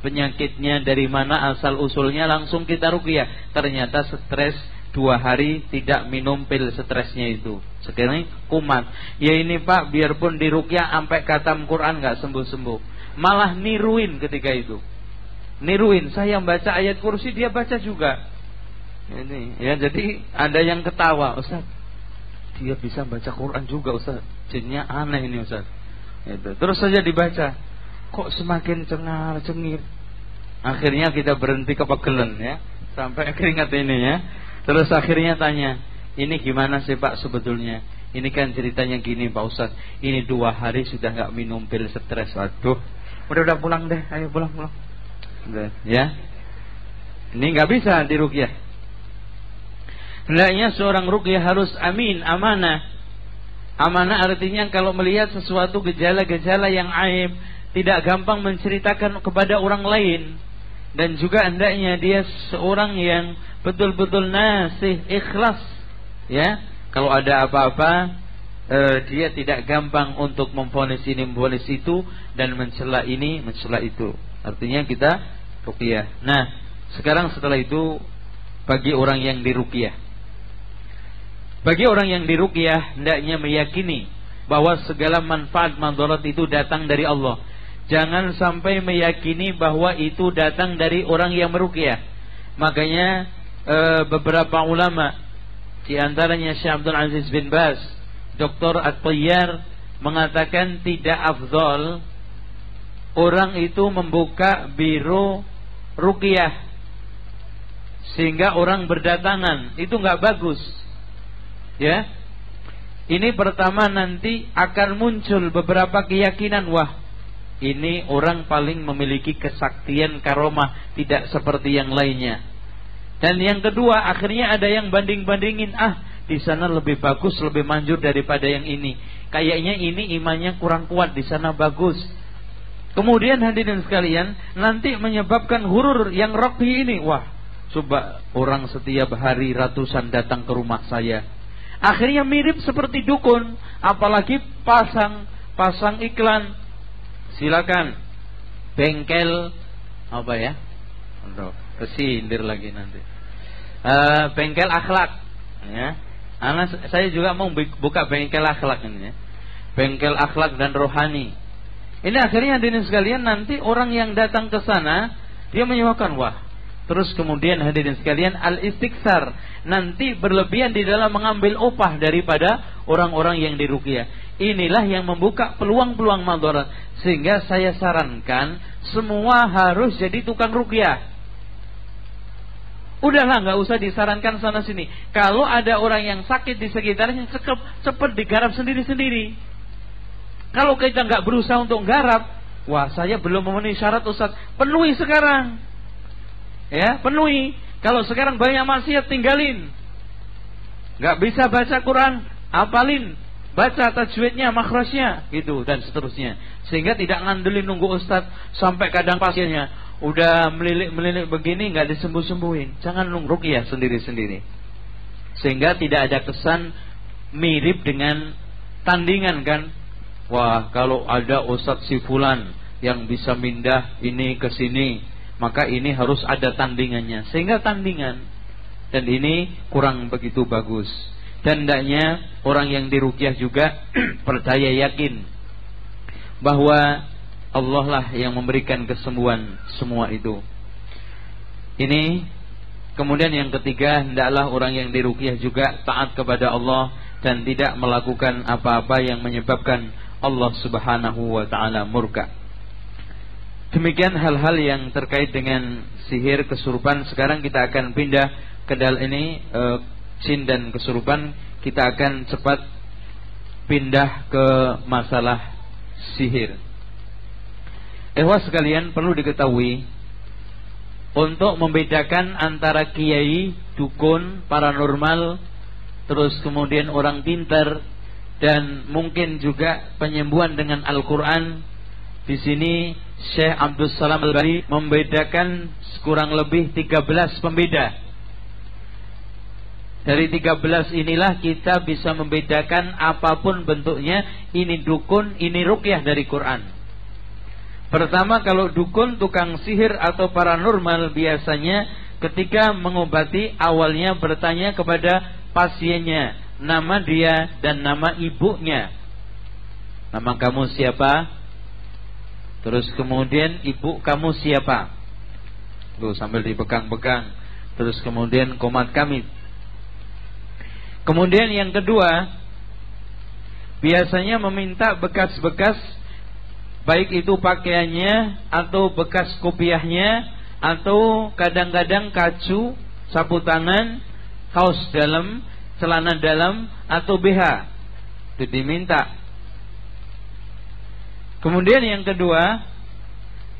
S2: penyakitnya dari mana asal usulnya, langsung kita ruqyah. Ternyata stres 2 hari tidak minum pil stresnya itu. Sekarang kumat. Ya ini Pak, biarpun diruqyah sampai khatam Quran enggak sembuh-sembuh. Malah niruin ketika itu. Niruin, saya baca ayat kursi dia baca juga. Ini ya, jadi ada yang ketawa, Ustaz, dia bisa baca Quran juga Ustaz, jinnya aneh ini Ustaz. Itu terus saja dibaca, kok semakin cengar-cengir. Akhirnya kita berhenti kepegelan ya, sampai keringat ini ya. Terus akhirnya tanya, ini gimana sih Pak sebetulnya? Ini kan ceritanya gini Pak Ustaz, ini 2 hari sudah nggak minum pil stres. Waduh, udah pulang deh, ayo pulang. Udah, ya, ini nggak bisa diruqyah. Hendaknya seorang ruqyah harus amin, amanah. Amanah artinya kalau melihat sesuatu gejala-gejala yang aib, tidak gampang menceritakan kepada orang lain. Dan juga hendaknya dia seorang yang betul-betul nasih, ikhlas. Ya, kalau ada apa-apa, dia tidak gampang untuk memvonis ini, memvonis itu, dan mencela ini, mencela itu. Artinya kita ruqyah. Nah, sekarang setelah itu bagi orang yang diruqyah. Bagi orang yang diruqyah hendaknya meyakini bahwa segala manfaat madarat itu datang dari Allah. Jangan sampai meyakini bahwa itu datang dari orang yang meruqyah. Makanya beberapa ulama, di antaranya Syekh Abdul Aziz bin Baz, Dr. At-Tayyar mengatakan tidak afdal orang itu membuka biro ruqyah sehingga orang berdatangan. Itu enggak bagus. Ya, ini pertama nanti akan muncul beberapa keyakinan, wah ini orang paling memiliki kesaktian karomah, tidak seperti yang lainnya.
S1: Dan yang kedua, akhirnya ada yang banding-bandingin, di sana lebih bagus, lebih manjur daripada yang ini. Kayaknya ini imannya kurang kuat, di sana bagus. Kemudian hadirin sekalian, nanti menyebabkan hurur yang rohbi ini. Wah, coba orang setiap hari ratusan datang ke rumah saya. Akhirnya mirip seperti dukun, apalagi pasang iklan. Silakan bengkel apa ya? Kesindir lagi nanti. Bengkel akhlak, ya. Saya juga mau buka bengkel akhlak ini, ya. Bengkel akhlak dan rohani. Ini akhirnya hadirin sekalian, nanti orang yang datang ke sana dia menyewakan, wah. Terus kemudian hadirin sekalian, al-istiksar, nanti berlebihan di dalam mengambil upah daripada orang-orang yang diruqyah. Inilah yang membuka peluang-peluang madarat. Sehingga saya sarankan semua harus jadi tukang ruqyah. Udahlah, nggak usah disarankan sana sini. Kalau ada orang yang sakit di sekitarnya, cepat digarap sendiri-sendiri. Kalau kita nggak berusaha untuk garap, wah saya belum memenuhi syarat Ustaz. Penuhi sekarang, ya penuhi. Kalau sekarang banyak maksiat, tinggalin. Nggak bisa baca Quran, apalin, baca tajwidnya, makhrajnya, gitu dan seterusnya. Sehingga tidak ngandelin nunggu Ustaz sampai kadang pasiennya udah melilik begini nggak disembuh-sembuhin. Jangan ruqyah sendiri-sendiri. Sehingga tidak ada kesan mirip dengan tandingan kan. Wah, kalau ada Ustaz si fulan yang bisa mindah ini ke sini, maka ini harus ada tandingannya. Sehingga tandingan. Dan ini kurang begitu bagus. Dan hendaknya orang yang diruqyah juga percaya yakin bahwa Allah lah yang memberikan kesembuhan semua itu. Ini kemudian yang ketiga, hendaklah orang yang diruqyah juga taat kepada Allah dan tidak melakukan apa-apa yang menyebabkan Allah Subhanahu wa taala murka. Demikian hal-hal yang terkait dengan sihir kesurupan. Sekarang kita akan pindah ke jin dan kesurupan. Kita akan cepat pindah ke masalah sihir. Ikhwas sekalian, perlu diketahui untuk membedakan antara kiai, dukun, paranormal, terus kemudian orang pintar dan mungkin juga penyembuhan dengan Al-Quran. Di sini Syekh Abdul Salam Al-Bari membedakan kurang lebih 13 pembeda. Dari 13 inilah kita bisa membedakan apapun bentuknya, ini dukun, ini ruqyah dari Quran. Pertama, kalau dukun, tukang sihir atau paranormal, biasanya ketika mengobati awalnya bertanya kepada pasiennya, nama dia dan nama ibunya. Nama kamu siapa? Terus kemudian ibu kamu siapa? Tuh sambil dipegang-pegang. Terus kemudian qomat kami. Kemudian yang kedua, biasanya meminta bekas-bekas, baik itu pakaiannya atau bekas kopiahnya, atau kadang-kadang kacu, sapu tangan, kaos dalam, celana dalam, atau BH. Itu diminta. Kemudian yang kedua,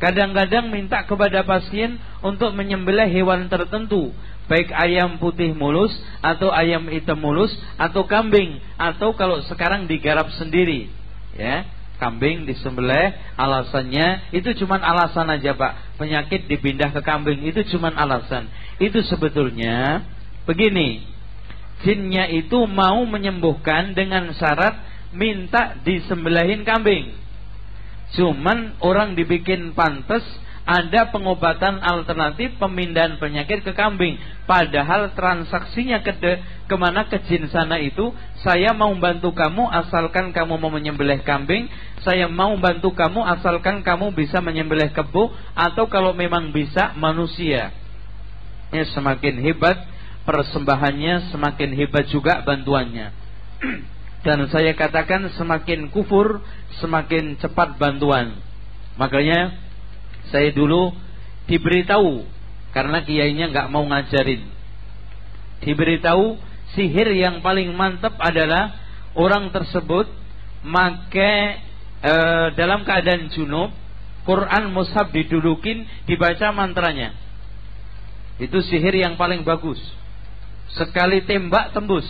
S1: kadang-kadang minta kepada pasien untuk menyembelih hewan tertentu, baik ayam putih mulus atau ayam hitam mulus atau kambing, atau kalau sekarang digarap sendiri, ya. Kambing disembelih, alasannya itu cuman alasan aja Pak, penyakit dipindah ke kambing, itu cuman alasan. Itu sebetulnya begini, jinnya itu mau menyembuhkan dengan syarat minta disembelihin kambing. Cuman orang dibikin pantes ada pengobatan alternatif pemindahan penyakit ke kambing. Padahal transaksinya kemana, ke jin sana itu, saya mau bantu kamu asalkan kamu mau menyembelih kambing, saya mau bantu kamu asalkan kamu bisa menyembelih kebo, atau kalau memang bisa manusia. Ya, semakin hebat persembahannya, semakin hebat juga bantuannya. Dan saya katakan semakin kufur, semakin cepat bantuan. Makanya saya dulu diberitahu, karena kiainya nggak mau ngajarin, diberitahu sihir yang paling mantap adalah orang tersebut make dalam keadaan junub, Quran mushaf didudukin, dibaca mantranya. Itu sihir yang paling bagus. Sekali tembak tembus.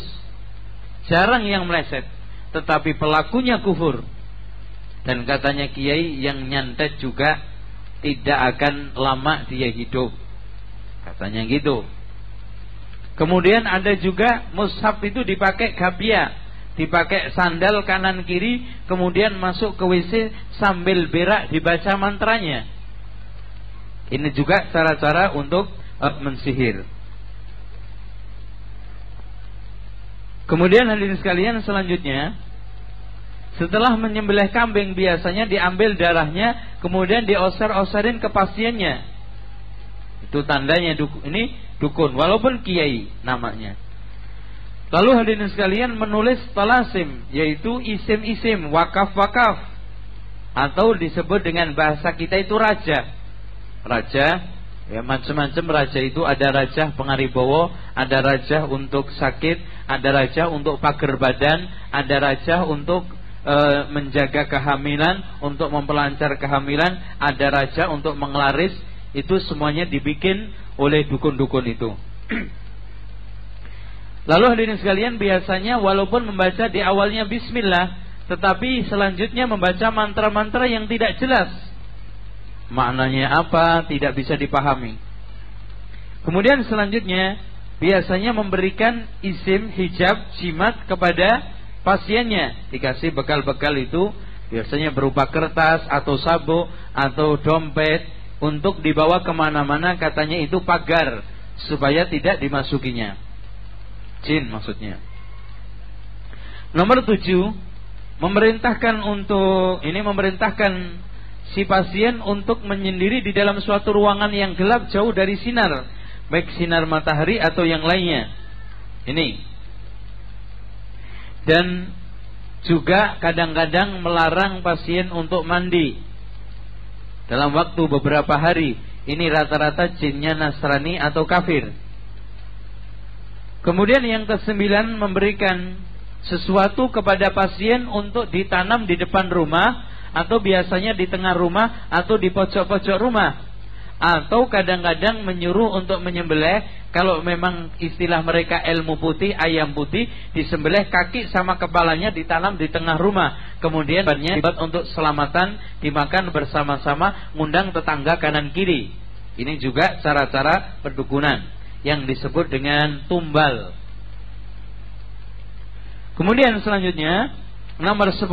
S1: Jarang yang meleset. Tetapi pelakunya kufur. Dan katanya kiai, yang nyantet juga tidak akan lama dia hidup. Katanya gitu. Kemudian ada juga mushaf itu dipakai gapia, dipakai sandal kanan kiri, kemudian masuk ke WC sambil berak dibaca mantranya. Ini juga cara-cara untuk mensihir. Kemudian hadirin sekalian, selanjutnya setelah menyembelih kambing biasanya diambil darahnya, kemudian dioser-oserin ke pasiennya. Itu tandanya ini dukun, walaupun kiai namanya. Lalu hadirin sekalian, menulis talasim, yaitu isim-isim, wakaf-wakaf, atau disebut dengan bahasa kita itu raja. Raja, ya macam-macam raja itu. Ada raja pengaribowo, ada raja untuk sakit, ada raja untuk pagar badan, ada raja untuk menjaga kehamilan, untuk memperlancar kehamilan, ada raja untuk menglaris. Itu semuanya dibikin oleh dukun-dukun itu. Lalu hadirin sekalian, biasanya walaupun membaca di awalnya bismillah, tetapi selanjutnya membaca mantra-mantra yang tidak jelas. Maknanya apa tidak bisa dipahami. Kemudian selanjutnya biasanya memberikan isim, hijab, jimat kepada pasiennya. Dikasih bekal-bekal itu, biasanya berupa kertas atau sabuk atau dompet, untuk dibawa kemana-mana, katanya itu pagar, supaya tidak dimasukinya jin maksudnya. Nomor 7, memerintahkan si pasien untuk menyendiri di dalam suatu ruangan yang gelap, jauh dari sinar, baik sinar matahari atau yang lainnya. Ini. Dan juga kadang-kadang melarang pasien untuk mandi dalam waktu beberapa hari. Ini rata-rata jinnya Nasrani atau kafir. Kemudian yang ke-9, memberikan sesuatu kepada pasien untuk ditanam di depan rumah, atau biasanya di tengah rumah, atau di pojok-pojok rumah. Atau kadang-kadang menyuruh untuk menyembelih. Kalau memang istilah mereka ilmu putih, ayam putih, disembelih kaki sama kepalanya, ditanam di tengah rumah. Kemudian dibuat untuk selamatan, dimakan bersama-sama, ngundang tetangga kanan kiri. Ini juga cara-cara perdukunan yang disebut dengan tumbal. Kemudian selanjutnya, nomor 10,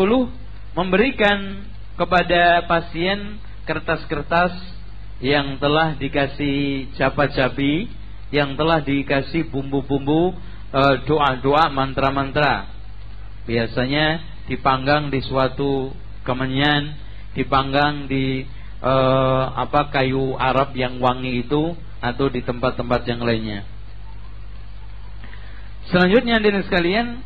S1: memberikan kepada pasien kertas-kertas yang telah dikasih japa-japi, yang telah dikasih bumbu-bumbu, doa-doa, mantra-mantra. Biasanya dipanggang di suatu kemenyan, dipanggang di kayu Arab yang wangi itu, atau di tempat-tempat yang lainnya. Selanjutnya hadirin sekalian,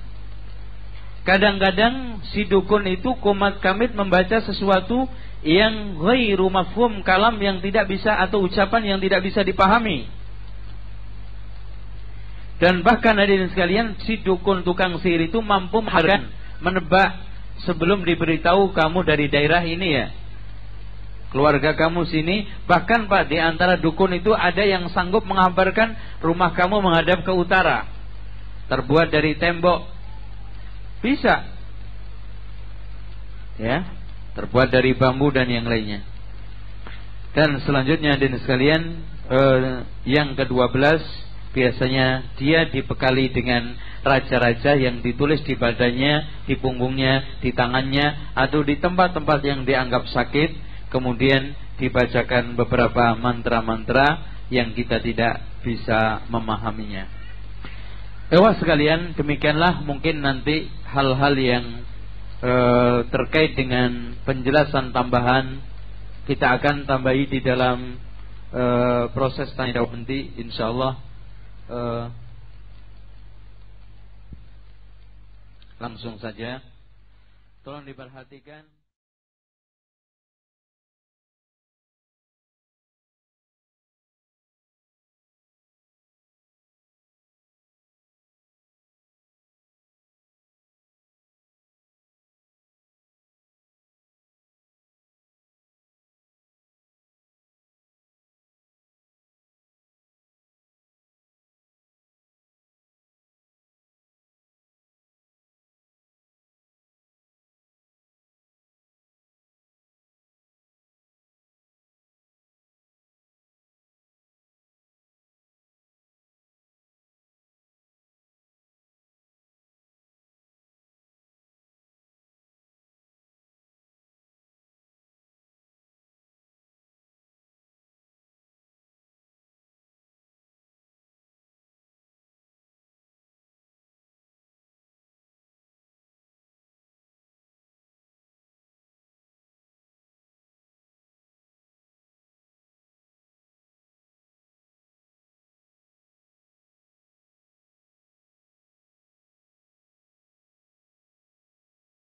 S1: kadang-kadang si dukun itu komat kamit membaca sesuatu yang ghairu mafhum kalam, yang tidak bisa, atau ucapan yang tidak bisa dipahami. Dan bahkan hadirin sekalian, si dukun tukang sihir itu mampu menebak sebelum diberitahu, kamu dari daerah ini ya, keluarga kamu sini. Bahkan Pak, di antara dukun itu ada yang sanggup mengabarkan rumah kamu menghadap ke utara, terbuat dari tembok. Bisa, ya, terbuat dari bambu dan yang lainnya. Dan selanjutnya hadirin sekalian, yang ke-12, biasanya dia dibekali dengan raja-raja yang ditulis di badannya, di punggungnya, di tangannya, atau di tempat-tempat yang dianggap sakit. Kemudian dibacakan beberapa mantra-mantra yang kita tidak bisa memahaminya. Ewas sekalian, demikianlah mungkin nanti hal-hal yang terkait dengan penjelasan tambahan kita akan tambahi di dalam proses tanya jawab nanti, insyaallah. Langsung saja, tolong diperhatikan.